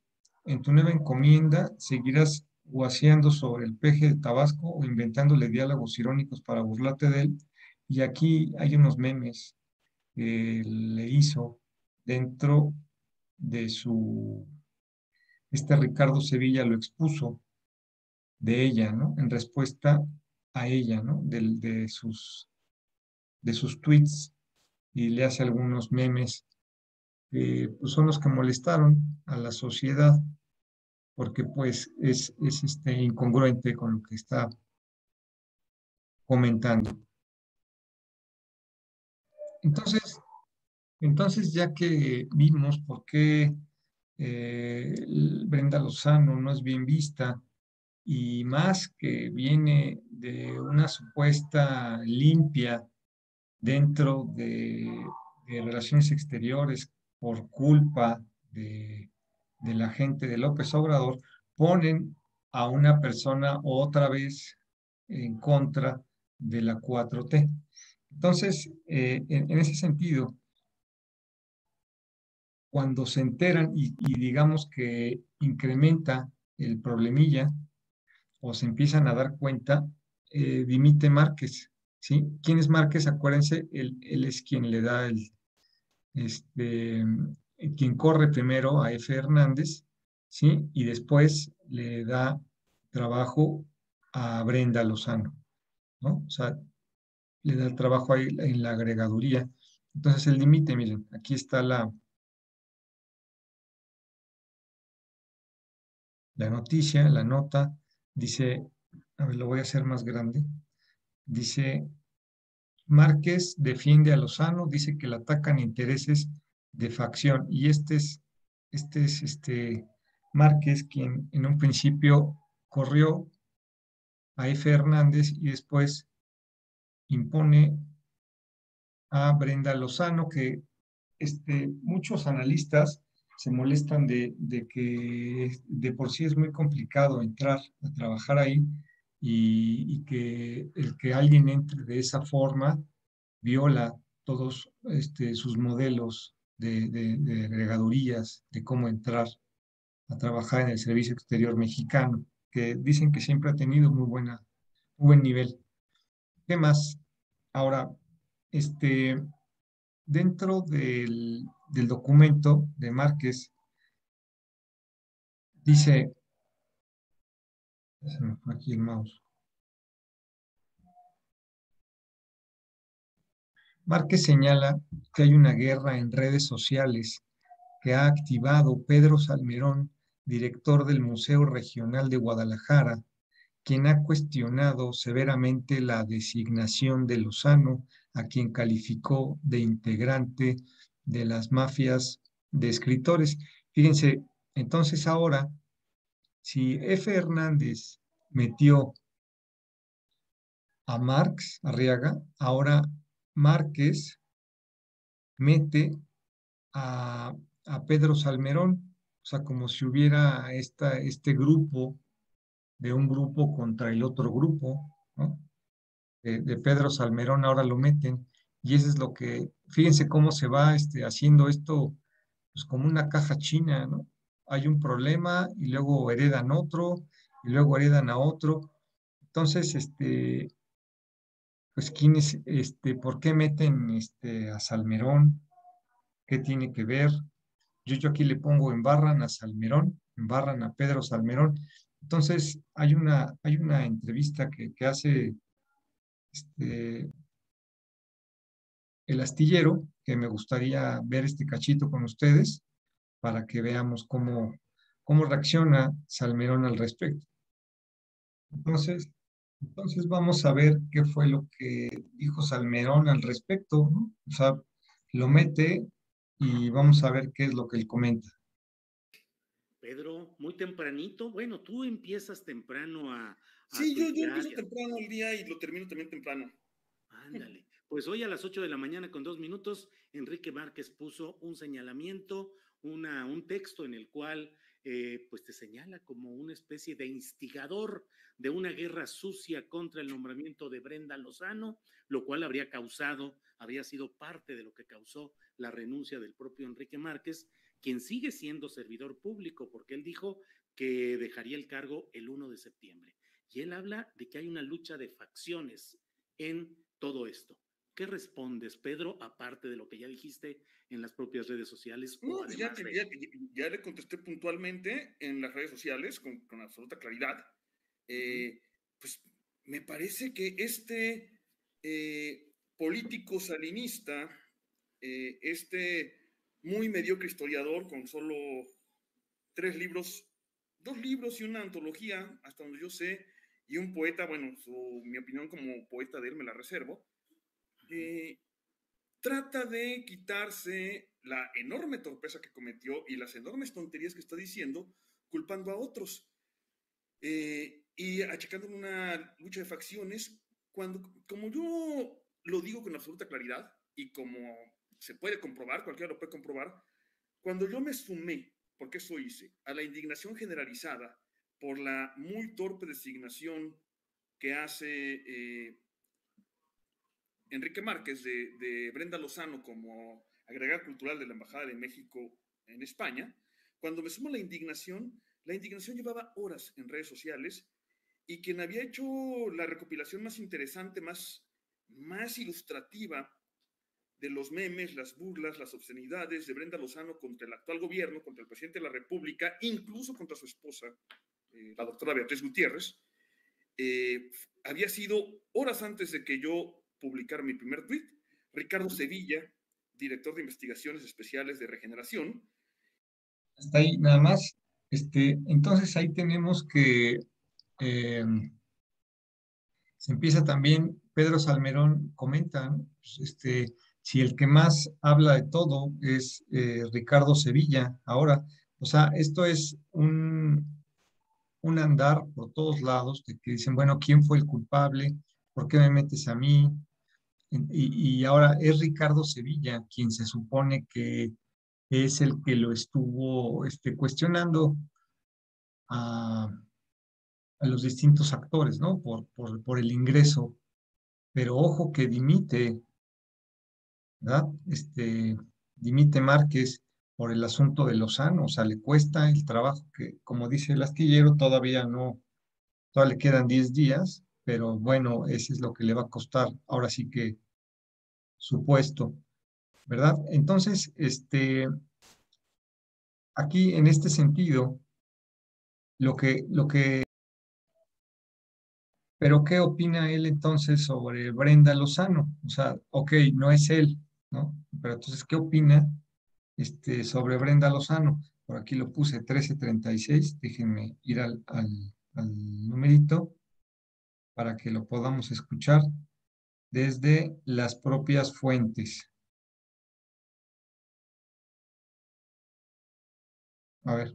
en tu nueva encomienda, ¿seguirás guaseando sobre el peje de Tabasco o inventándole diálogos irónicos para burlarte de él? Y aquí hay unos memes que le hizo dentro de Ricardo Sevilla lo expuso de ella, ¿no? En respuesta a ella, ¿no? De sus tweets, y le hace algunos memes que pues, son los que molestaron a la sociedad, porque pues es incongruente con lo que está comentando. Entonces ya que vimos por qué Brenda Lozano no es bien vista, y más que viene de una supuesta limpia dentro de relaciones exteriores por culpa de la gente de López Obrador, ponen a una persona otra vez en contra de la 4T. Entonces, en ese sentido, cuando se enteran y digamos que incrementa el problemilla o se empiezan a dar cuenta, dimite Márquez, ¿sí? ¿Quién es Márquez? Acuérdense, él es quien le da quien corre primero a F. Hernández, ¿sí? Y después le da trabajo a Brenda Lozano, ¿no? O sea, le da el trabajo ahí en la agregaduría. Entonces el límite, miren, aquí está la noticia, la nota, dice, a ver, lo voy a hacer más grande, dice, Márquez defiende a Lozano, dice que le atacan intereses de facción, y este es Márquez quien en un principio corrió a F. Hernández y después impone a Brenda Lozano, que muchos analistas se molestan de que de por sí es muy complicado entrar a trabajar ahí, y que el que alguien entre de esa forma viola todos sus modelos de agregadurías, de cómo entrar a trabajar en el servicio exterior mexicano, que dicen que siempre ha tenido muy buen nivel. ¿Qué más? Ahora, dentro del documento de Márquez, dice, se me fue aquí el mouse. Márquez señala que hay una guerra en redes sociales que ha activado Pedro Salmerón, director del Museo Regional de Guadalajara, quien ha cuestionado severamente la designación de Lozano, a quien calificó de integrante de las mafias de escritores. Fíjense, entonces ahora, si F. Hernández metió a Marx Arriaga, ahora Márquez mete a, a Pedro Salmerón, o sea, como si hubiera este grupo de un grupo contra el otro grupo, ¿no? De Pedro Salmerón ahora lo meten, y eso es lo que, fíjense cómo se va haciendo esto, pues como una caja china, ¿no? Hay un problema y luego heredan otro, y luego heredan a otro. Entonces, pues, ¿por qué meten a Salmerón? ¿Qué tiene que ver? Yo aquí le pongo embarran a Salmerón, embarran a Pedro Salmerón. Entonces, hay una entrevista que hace el astillero, que me gustaría ver este cachito con ustedes para que veamos cómo reacciona Salmerón al respecto. Entonces vamos a ver qué fue lo que dijo Salmerón al respecto, ¿no? O sea, lo mete y vamos a ver qué es lo que él comenta. Pedro, muy tempranito. Bueno, tú empiezas temprano a Sí, yo tuitear empiezo temprano el día y lo termino también temprano. Ándale. Pues hoy a las 8 de la mañana con 2 minutos, Enrique Márquez puso un señalamiento, un texto en el cual pues te señala como una especie de instigador de una guerra sucia contra el nombramiento de Brenda Lozano, lo cual habría sido parte de lo que causó la renuncia del propio Enrique Márquez, quien sigue siendo servidor público, porque él dijo que dejaría el cargo el 1 de septiembre. Y él habla de que hay una lucha de facciones en todo esto. ¿Qué respondes, Pedro, aparte de lo que ya dijiste en las propias redes sociales? No, ya le contesté puntualmente en las redes sociales con absoluta claridad. Pues me parece que político salinista, muy mediocre historiador con solo 2 libros y una antología, hasta donde yo sé, y un poeta, bueno, mi opinión como poeta de él me la reservo, trata de quitarse la enorme torpeza que cometió y las enormes tonterías que está diciendo, culpando a otros y achacando una lucha de facciones, como yo lo digo con absoluta claridad y como se puede comprobar, cualquiera lo puede comprobar, cuando yo me sumé, porque eso hice, a la indignación generalizada por la muy torpe designación que hace Enrique Márquez de Brenda Lozano como agregada cultural de la Embajada de México en España, cuando me sumo a la indignación llevaba horas en redes sociales y quien había hecho la recopilación más interesante, más ilustrativa de los memes, las burlas, las obscenidades de Brenda Lozano contra el actual gobierno, contra el presidente de la República, incluso contra su esposa, la doctora Beatriz Gutiérrez, había sido horas antes de que yo publicara mi primer tweet, Ricardo Sevilla, director de investigaciones especiales de Regeneración. Hasta ahí nada más. Entonces ahí tenemos que se empieza también, Pedro Salmerón comenta, ¿no? Pues, si el que más habla de todo es Ricardo Sevilla, ahora, o sea, esto es un andar por todos lados, de que dicen, bueno, ¿quién fue el culpable? ¿Por qué me metes a mí? Y ahora es Ricardo Sevilla quien se supone que es el que lo estuvo cuestionando a los distintos actores, ¿no? Por el ingreso. Pero ojo que dimite, ¿verdad? Dimite Márquez por el asunto de Lozano, o sea, le cuesta el trabajo que, como dice el astillero, todavía le quedan 10 días, pero bueno, ese es lo que le va a costar ahora sí que su puesto, ¿verdad? Entonces, aquí en este sentido, pero ¿qué opina él entonces sobre Brenda Lozano? O sea, ok, no es él, ¿no? Pero entonces, ¿qué opina sobre Brenda Lozano? Por aquí lo puse 1336, déjenme ir al numerito para que lo podamos escuchar desde las propias fuentes. A ver.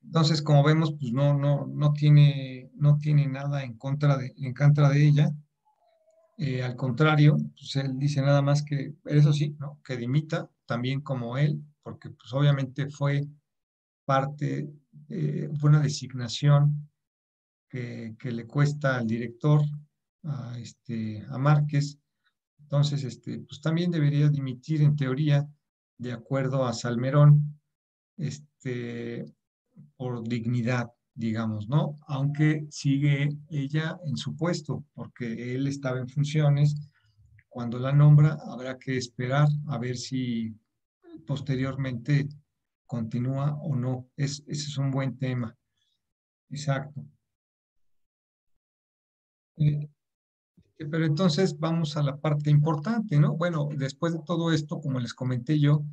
Entonces, como vemos, pues no tiene nada en contra de ella. Al contrario, pues él dice nada más que, eso sí, ¿no? Que dimita también como él, porque pues obviamente fue una designación que le cuesta al director, a Márquez. Entonces, pues también debería dimitir en teoría, de acuerdo a Salmerón, este, por dignidad, digamos, ¿no? Aunque sigue ella en su puesto, porque él estaba en funciones. Cuando la nombra, habrá que esperar a ver si posteriormente continúa o no. Ese es un buen tema. Exacto. Eh, pero entonces vamos a la parte importante, ¿no? Bueno, después de todo esto, como les comenté yo,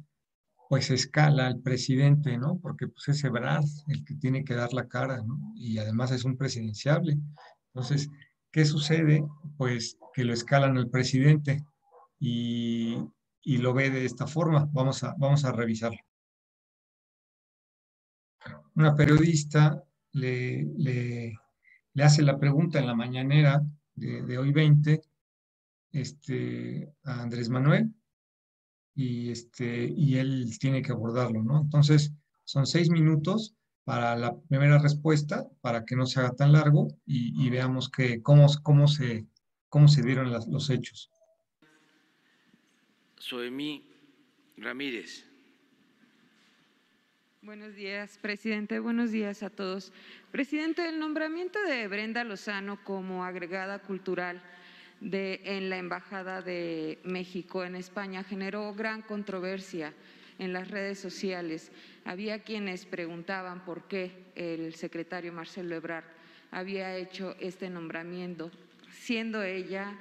pues escala al presidente, ¿no? Porque pues es Ebrard el que tiene que dar la cara, ¿no? Y además es un presidenciable. Entonces, ¿qué sucede? Pues que lo escalan al presidente y, y lo ve de esta forma. Vamos a revisarlo. Una periodista le hace la pregunta en la mañanera de hoy 20, a Andrés Manuel, y él tiene que abordarlo, ¿no? Entonces, son 6 minutos para la primera respuesta, para que no se haga tan largo y veamos cómo se dieron los hechos. Soemí Ramírez. Buenos días, presidente. Buenos días a todos. Presidente, el nombramiento de Brenda Lozano como agregada cultural en la Embajada de México en España generó gran controversia en las redes sociales. Había quienes preguntaban por qué el secretario Marcelo Ebrard había hecho este nombramiento, siendo ella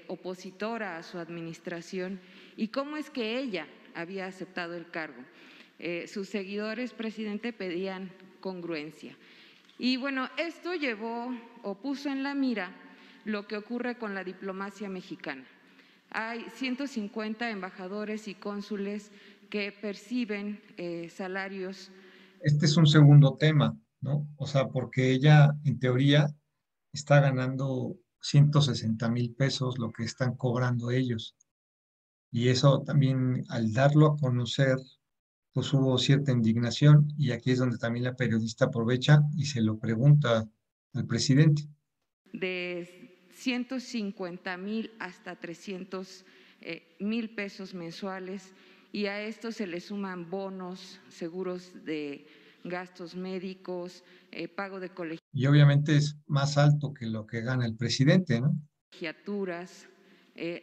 opositora a su administración, y cómo es que ella había aceptado el cargo. Sus seguidores, presidente, pedían congruencia. Y bueno, esto llevó o puso en la mira lo que ocurre con la diplomacia mexicana. Hay 150 embajadores y cónsules que perciben salarios. Este es un segundo tema, ¿no? O sea, porque ella, en teoría, está ganando 160,000 pesos lo que están cobrando ellos. Y eso también, al darlo a conocer, pues hubo cierta indignación, y aquí es donde también la periodista aprovecha y se lo pregunta al presidente. De 150,000 hasta 300,000 pesos mensuales, y a esto se le suman bonos, seguros de gastos médicos, pago de colegiaturas. Y obviamente es más alto que lo que gana el presidente, ¿no?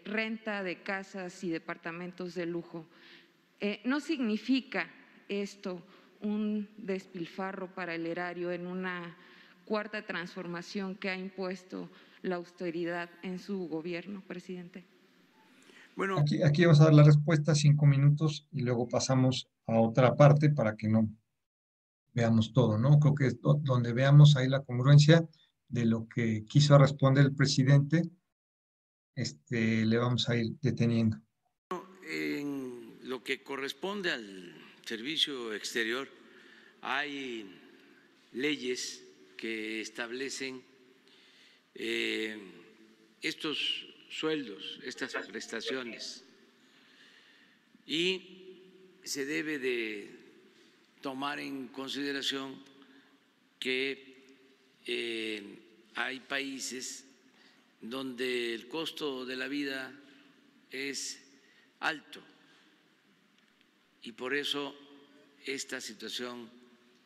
Renta de casas y departamentos de lujo. ¿No significa esto un despilfarro para el erario en una cuarta transformación que ha impuesto la austeridad en su gobierno, presidente? Bueno, aquí vamos a dar la respuesta, 5 minutos, y luego pasamos a otra parte para que no veamos todo, ¿no? Creo que es donde veamos ahí la congruencia de lo que quiso responder el presidente, le vamos a ir deteniendo. En lo que corresponde al servicio exterior, hay leyes que establecen estos sueldos, estas prestaciones, y se debe de tomar en consideración que hay países donde el costo de la vida es alto y por eso esta situación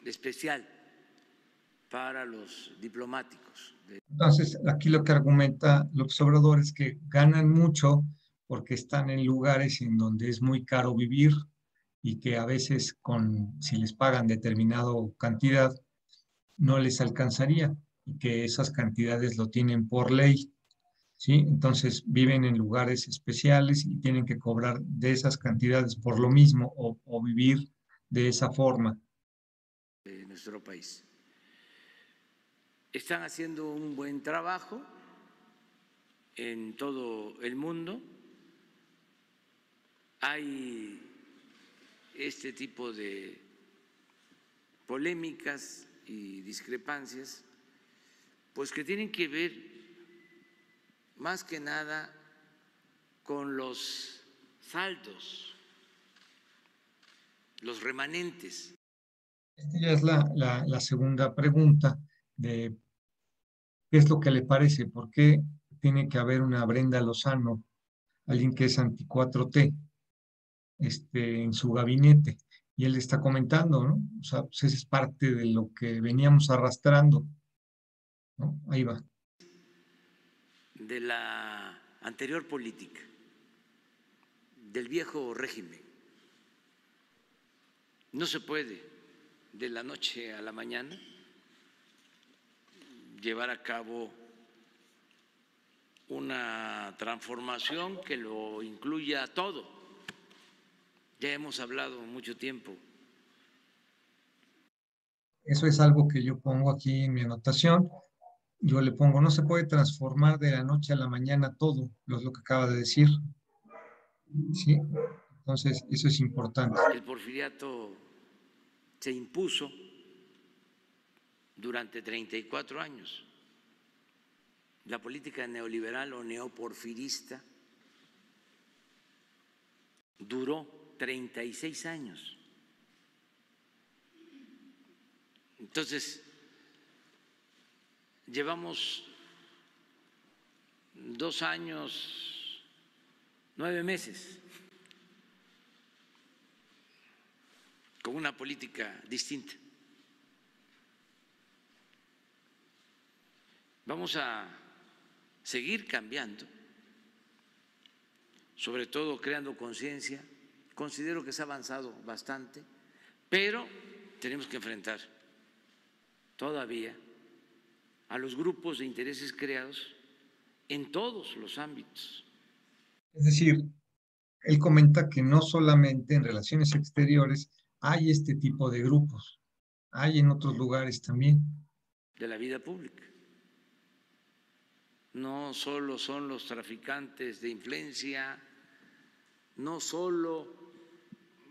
especial para los diplomáticos. Entonces, aquí lo que argumenta López Obrador es que ganan mucho porque están en lugares en donde es muy caro vivir y que a veces si les pagan determinada cantidad no les alcanzaría y que esas cantidades lo tienen por ley, ¿sí? Entonces viven en lugares especiales y tienen que cobrar de esas cantidades por lo mismo o vivir de esa forma. De nuestro país. Están haciendo un buen trabajo en todo el mundo. Hay este tipo de polémicas y discrepancias, pues que tienen que ver más que nada con los saldos, los remanentes. Esta ya es la segunda pregunta de qué es lo que le parece, por qué tiene que haber una Brenda Lozano, alguien que es anti-4T, en su gabinete. Y él está comentando, ¿no? O sea, pues esa es parte de lo que veníamos arrastrando, ¿no? Ahí va. De la anterior política, del viejo régimen. No se puede de la noche a la mañana llevar a cabo una transformación que lo incluya todo. Ya hemos hablado mucho tiempo. Eso es algo que yo pongo aquí en mi anotación. Yo le pongo, no se puede transformar de la noche a la mañana todo, es lo que acaba de decir. ¿Sí? Entonces, eso es importante. El porfiriato se impuso durante 34 años. La política neoliberal o neoporfirista duró 36 años. Entonces, llevamos 2 años, 9 meses con una política distinta. Vamos a seguir cambiando, sobre todo creando conciencia. Considero que se ha avanzado bastante, pero tenemos que enfrentar todavía a los grupos de intereses creados en todos los ámbitos. Es decir, él comenta que no solamente en relaciones exteriores hay este tipo de grupos, hay en otros lugares también. De la vida pública. No solo son los traficantes de influencia, no solo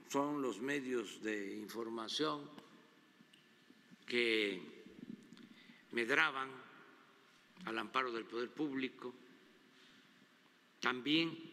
son los medios de información que medraban al amparo del poder público, también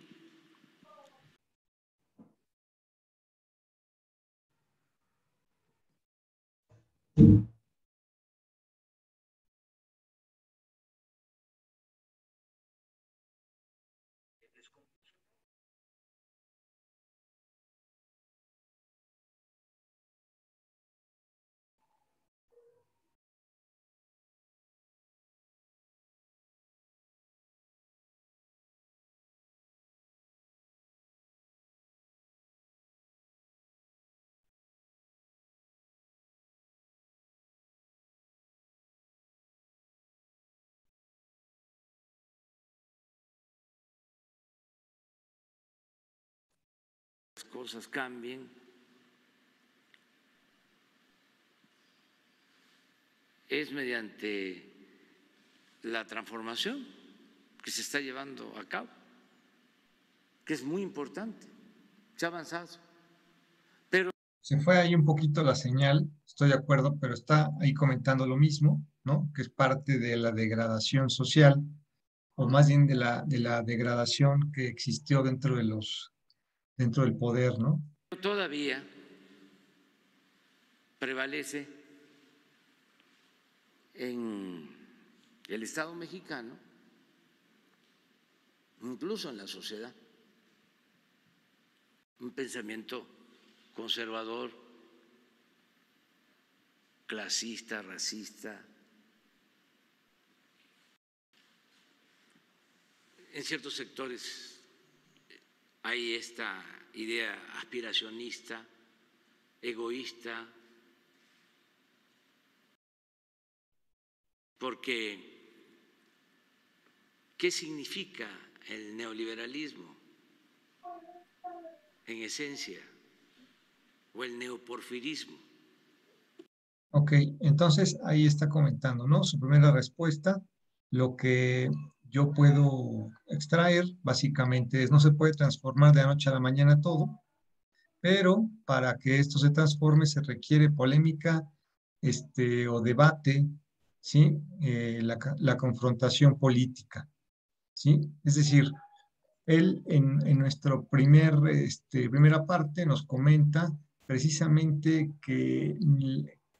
las cosas cambien. Es mediante la transformación que se está llevando a cabo, que es muy importante. Se ha avanzado. Pero se fue ahí un poquito la señal, estoy de acuerdo, pero está ahí comentando lo mismo, ¿no? Que es parte de la degradación social, o más bien de la degradación que existió dentro de dentro del poder, ¿no? Todavía prevalece en el Estado mexicano, incluso en la sociedad, un pensamiento conservador, clasista, racista. En ciertos sectores hay esta idea aspiracionista, egoísta, porque ¿qué significa el neoliberalismo en esencia o el neoporfirismo? Ok, entonces ahí está comentando, ¿no? Su primera respuesta, lo que yo puedo extraer básicamente es, no se puede transformar de la noche a la mañana todo, pero para que esto se transforme se requiere polémica o debate, ¿sí? La confrontación política, ¿sí? Es decir, él en nuestra primera parte nos comenta precisamente que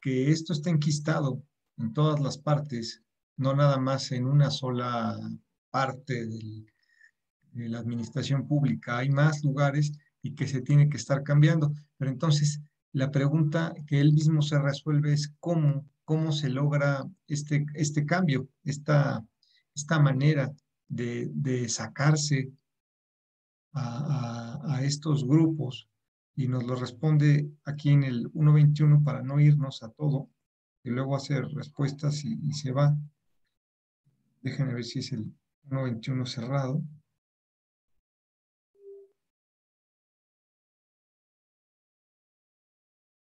esto está enquistado en todas las partes, no nada más en una sola parte de la administración pública. Hay más lugares y que se tiene que estar cambiando. Pero entonces, la pregunta que él mismo se resuelve es cómo se logra este cambio, esta manera de sacarse a estos grupos, y nos lo responde aquí en el 1.21 para no irnos a todo, y luego hacer respuestas y se va. Déjenme ver si es el 1.21 cerrado.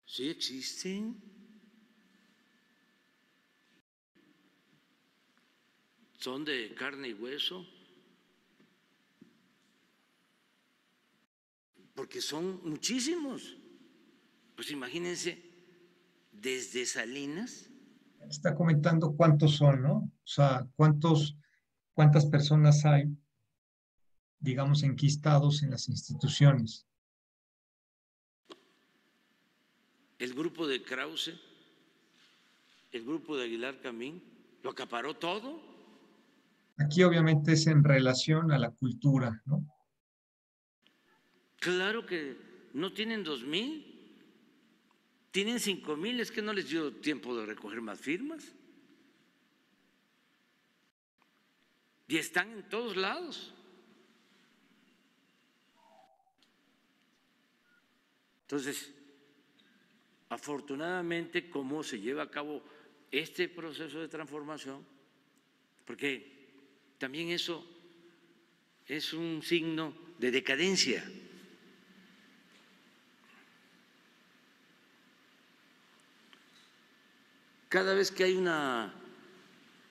Sí existen. Son de carne y hueso. Porque son muchísimos. Pues imagínense, desde Salinas. Está comentando cuántos son, ¿no? O sea, cuántas personas hay, digamos, enquistados en las instituciones. El grupo de Krause, el grupo de Aguilar Camín, lo acaparó todo. Aquí obviamente es en relación a la cultura, ¿no? Claro que no tienen 2,000, tienen 5,000, es que no les dio tiempo de recoger más firmas. Y están en todos lados. Entonces, afortunadamente, cómo se lleva a cabo este proceso de transformación, porque también eso es un signo de decadencia. Cada vez que hay una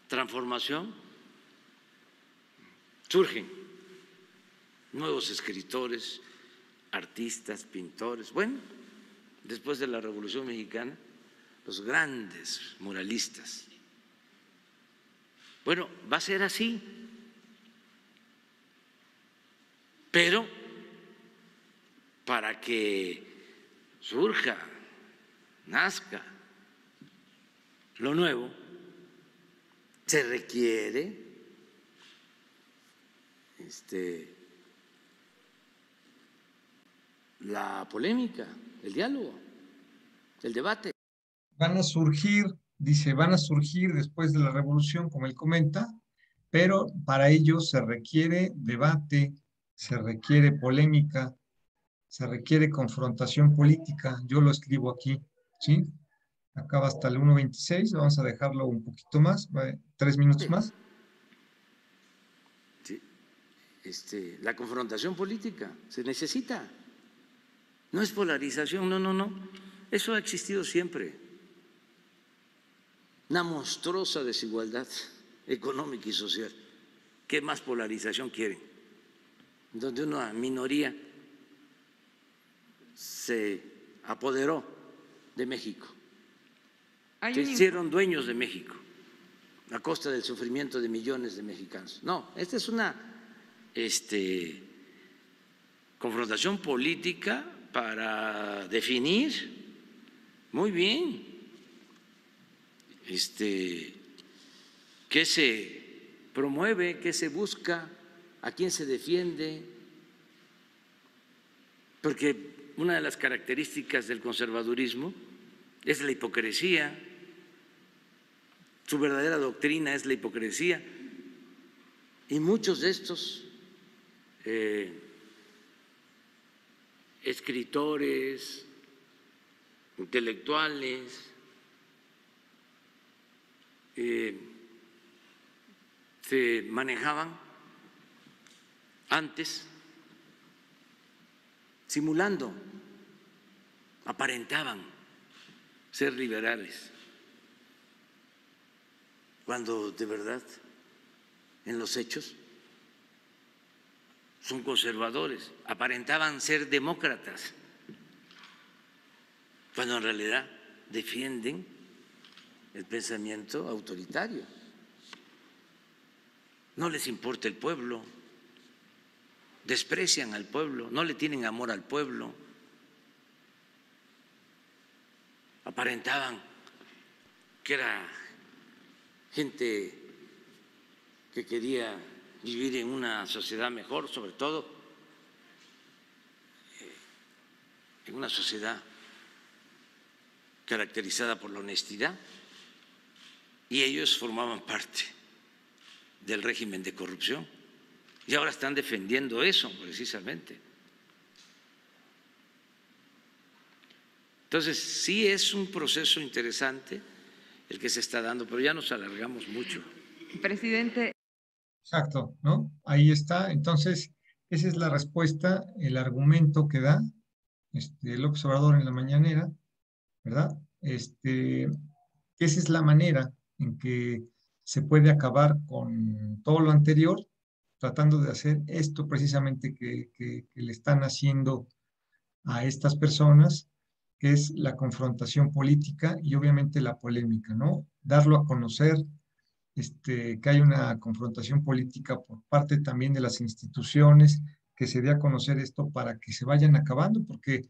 transformación, surgen nuevos escritores, artistas, pintores. Bueno, después de la Revolución Mexicana, los grandes muralistas. Bueno, va a ser así, pero para que surja, nazca lo nuevo, se requiere la polémica, el diálogo, el debate. Van a surgir, dice, van a surgir después de la revolución, como él comenta, pero para ello se requiere debate, se requiere polémica, se requiere confrontación política. Yo lo escribo aquí, ¿sí? Acaba hasta el 1.26, vamos a dejarlo un poquito más, 3 minutos más. Sí. La confrontación política se necesita. No es polarización, no. Eso ha existido siempre. Una monstruosa desigualdad económica y social. ¿Qué más polarización quieren? Donde una minoría se apoderó de México. Se hicieron dueños de México a costa del sufrimiento de millones de mexicanos. No, esta es una confrontación política para definir muy bien qué se promueve, qué se busca, a quién se defiende, porque una de las características del conservadurismo es la hipocresía, su verdadera doctrina es la hipocresía, y muchos de estos escritores, intelectuales, se manejaban antes simulando, aparentaban ser liberales, cuando de verdad en los hechos son conservadores, aparentaban ser demócratas, cuando en realidad defienden el pensamiento autoritario. No les importa el pueblo, desprecian al pueblo, no le tienen amor al pueblo. Aparentaban que era gente que quería vivir en una sociedad mejor, sobre todo en una sociedad caracterizada por la honestidad, y ellos formaban parte del régimen de corrupción y ahora están defendiendo eso precisamente. Entonces, sí es un proceso interesante el que se está dando, pero ya nos alargamos mucho. Presidente. Exacto, ¿no? Ahí está. Entonces, esa es la respuesta, el argumento que da López Obrador en la mañanera, ¿verdad? Esa es la manera en que se puede acabar con todo lo anterior, tratando de hacer esto precisamente que le están haciendo a estas personas, que es la confrontación política y obviamente la polémica, ¿no? Darlo a conocer, que hay una confrontación política por parte también de las instituciones, que se dé a conocer esto para que se vayan acabando, porque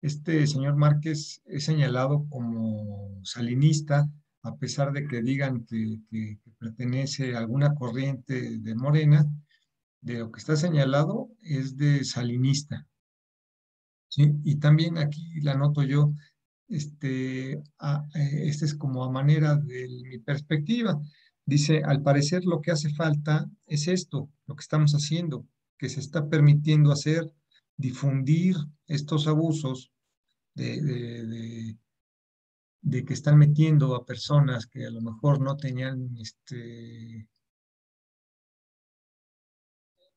este señor Márquez es señalado como salinista, a pesar de que digan que pertenece a alguna corriente de Morena, de lo que está señalado es de salinista. ¿Sí? Y también aquí la noto yo, es como a manera de mi perspectiva. Dice, al parecer lo que hace falta es esto, lo que estamos haciendo, que se está permitiendo hacer, difundir estos abusos de que están metiendo a personas que a lo mejor no tenían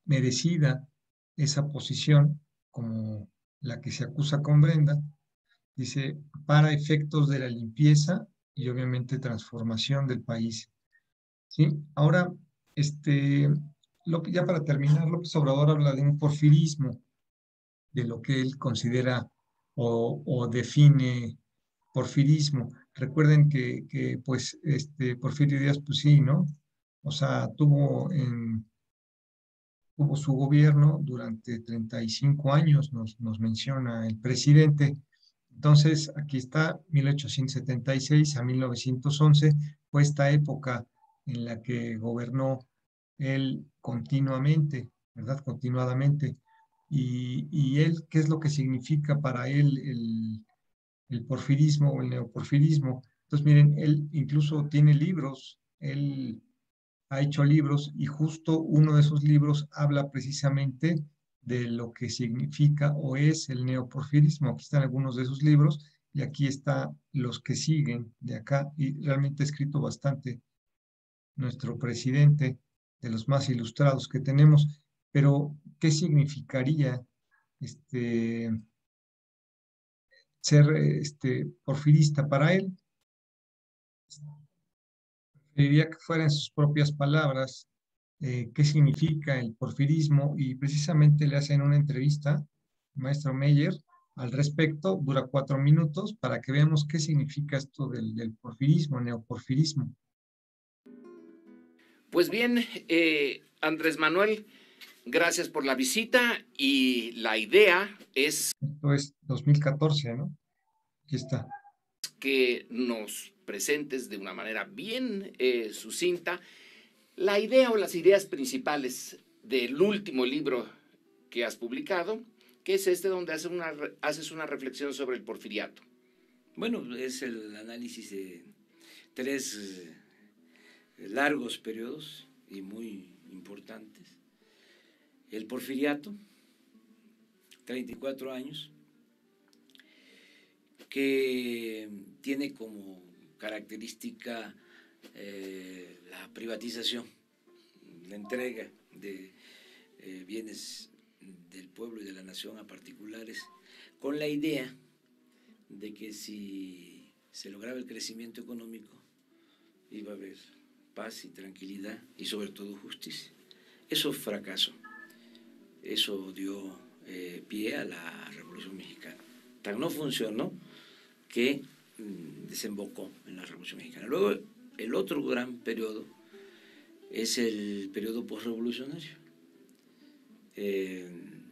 merecida esa posición, como la que se acusa con Brenda, dice, para efectos de la limpieza y obviamente transformación del país. ¿Sí? Ahora, ya para terminar, López Obrador habla de un porfirismo, de lo que él considera o define porfirismo. Recuerden que pues, Porfirio Díaz, pues sí, ¿no? O sea, tuvo su gobierno durante 35 años, nos menciona el presidente. Entonces, aquí está 1876 a 1911, fue esta época en la que gobernó él continuamente, ¿verdad? Continuadamente. Y él, ¿qué es lo que significa para él el porfirismo o el neoporfirismo? Entonces, miren, él incluso tiene libros, él ha hecho libros y justo uno de esos libros habla precisamente de lo que significa o es el neoporfirismo. Aquí están algunos de esos libros y aquí están los que siguen de acá, y realmente ha escrito bastante nuestro presidente, de los más ilustrados que tenemos. Pero, ¿qué significaría ser porfirista para él? Preferiría que fueran sus propias palabras, qué significa el porfirismo, y precisamente le hacen una entrevista, maestro Meyer, al respecto, dura 4 minutos, para que veamos qué significa esto del porfirismo, neoporfirismo. Pues bien, Andrés Manuel, Gracias por la visita y la idea es... Esto es 2014, ¿no? Aquí está. Que nos presentes de una manera bien sucinta la idea o las ideas principales del último libro que has publicado, que es este donde haces una reflexión sobre el porfiriato. Bueno, es el análisis de 3 largos periodos y muy importantes. El porfiriato, 34 años, que tiene como característica la privatización, la entrega de bienes del pueblo y de la nación a particulares, con la idea de que si se lograba el crecimiento económico iba a haber paz y tranquilidad y sobre todo justicia. Eso fracasó, eso dio pie a la Revolución Mexicana. Tan no funcionó que desembocó en la Revolución Mexicana. Luego, el otro gran periodo es el periodo posrevolucionario.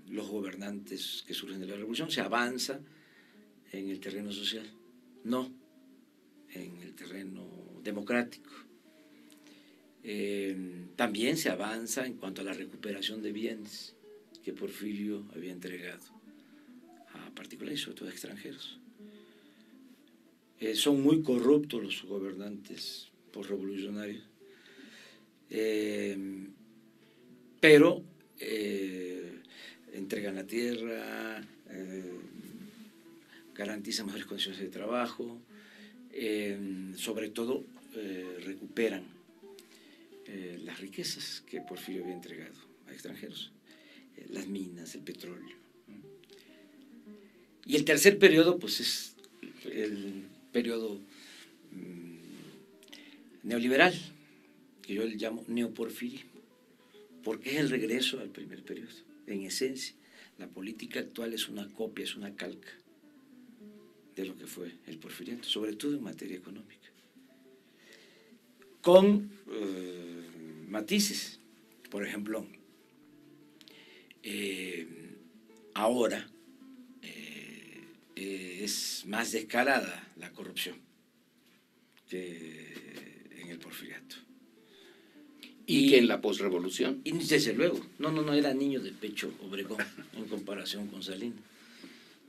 Los gobernantes que surgen de la revolución, se avanza en el terreno social, no en el terreno democrático. También se avanza en cuanto a la recuperación de bienes que Porfirio había entregado a particulares, sobre todo a extranjeros. Son muy corruptos los gobernantes posrevolucionarios, pero entregan la tierra, garantizan mejores condiciones de trabajo, sobre todo recuperan las riquezas que Porfirio había entregado a extranjeros, las minas, el petróleo. Y el tercer periodo, pues, es el periodo neoliberal, que yo le llamo neoporfirismo, porque es el regreso al primer periodo. En esencia, la política actual es una copia, es una calca de lo que fue el porfiriato, sobre todo en materia económica, con matices. Por ejemplo, ahora es más descarada la corrupción que en el porfiriato. ¿Y que en la posrevolución? Y desde luego, no era niño de pecho Obregón en comparación con Salinas.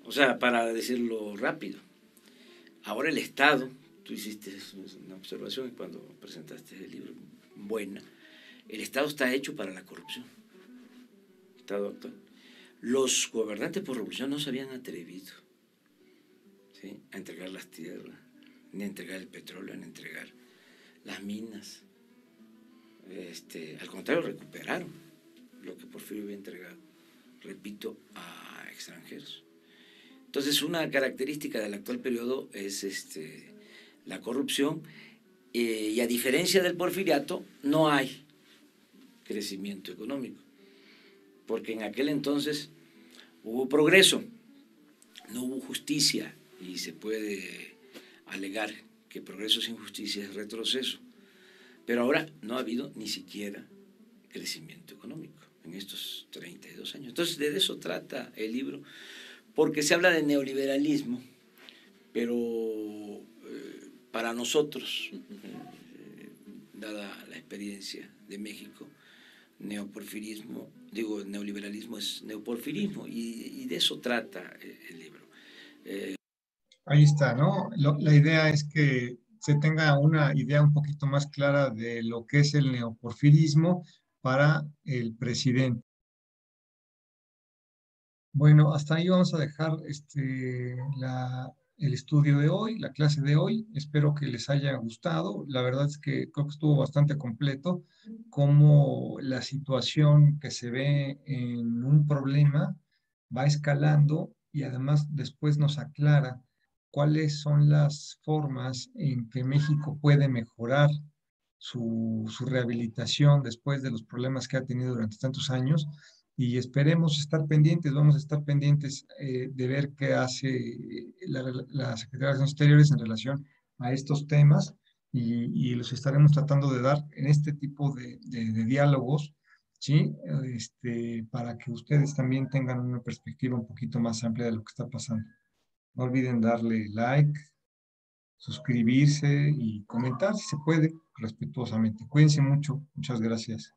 O sea, para decirlo rápido, ahora el Estado, tú hiciste una observación cuando presentaste el libro, buena, el Estado está hecho para la corrupción, Estado actual. Los gobernantes por revolución no se habían atrevido, ¿sí?, a entregar las tierras, ni a entregar el petróleo, ni a entregar las minas. Al contrario, recuperaron lo que Porfirio había entregado, repito, a extranjeros. Entonces, una característica del actual periodo es la corrupción, y a diferencia del porfiriato, no hay crecimiento económico, porque en aquel entonces hubo progreso, no hubo justicia, y se puede alegar que progreso sin justicia es retroceso. Pero ahora no ha habido ni siquiera crecimiento económico en estos 32 años. Entonces, de eso trata el libro, porque se habla de neoliberalismo, pero para nosotros, dada la experiencia de México, neoliberalismo es neoporfirismo, y de eso trata el libro. Ahí está, ¿no? La idea es que se tenga una idea un poquito más clara de lo que es el neoporfirismo para el presidente. Bueno, hasta ahí vamos a dejar el estudio de hoy, la clase de hoy. Espero que les haya gustado. La verdad es que creo que estuvo bastante completo, cómo la situación que se ve en un problema va escalando y además después nos aclara cuáles son las formas en que México puede mejorar su rehabilitación después de los problemas que ha tenido durante tantos años. Y esperemos estar pendientes, vamos a estar pendientes de ver qué hace la Secretaría de Relaciones Exteriores en relación a estos temas, y los estaremos tratando de dar en este tipo de diálogos ¿sí? Para que ustedes también tengan una perspectiva un poquito más amplia de lo que está pasando. No olviden darle like, suscribirse y comentar si se puede, respetuosamente. Cuídense mucho. Muchas gracias.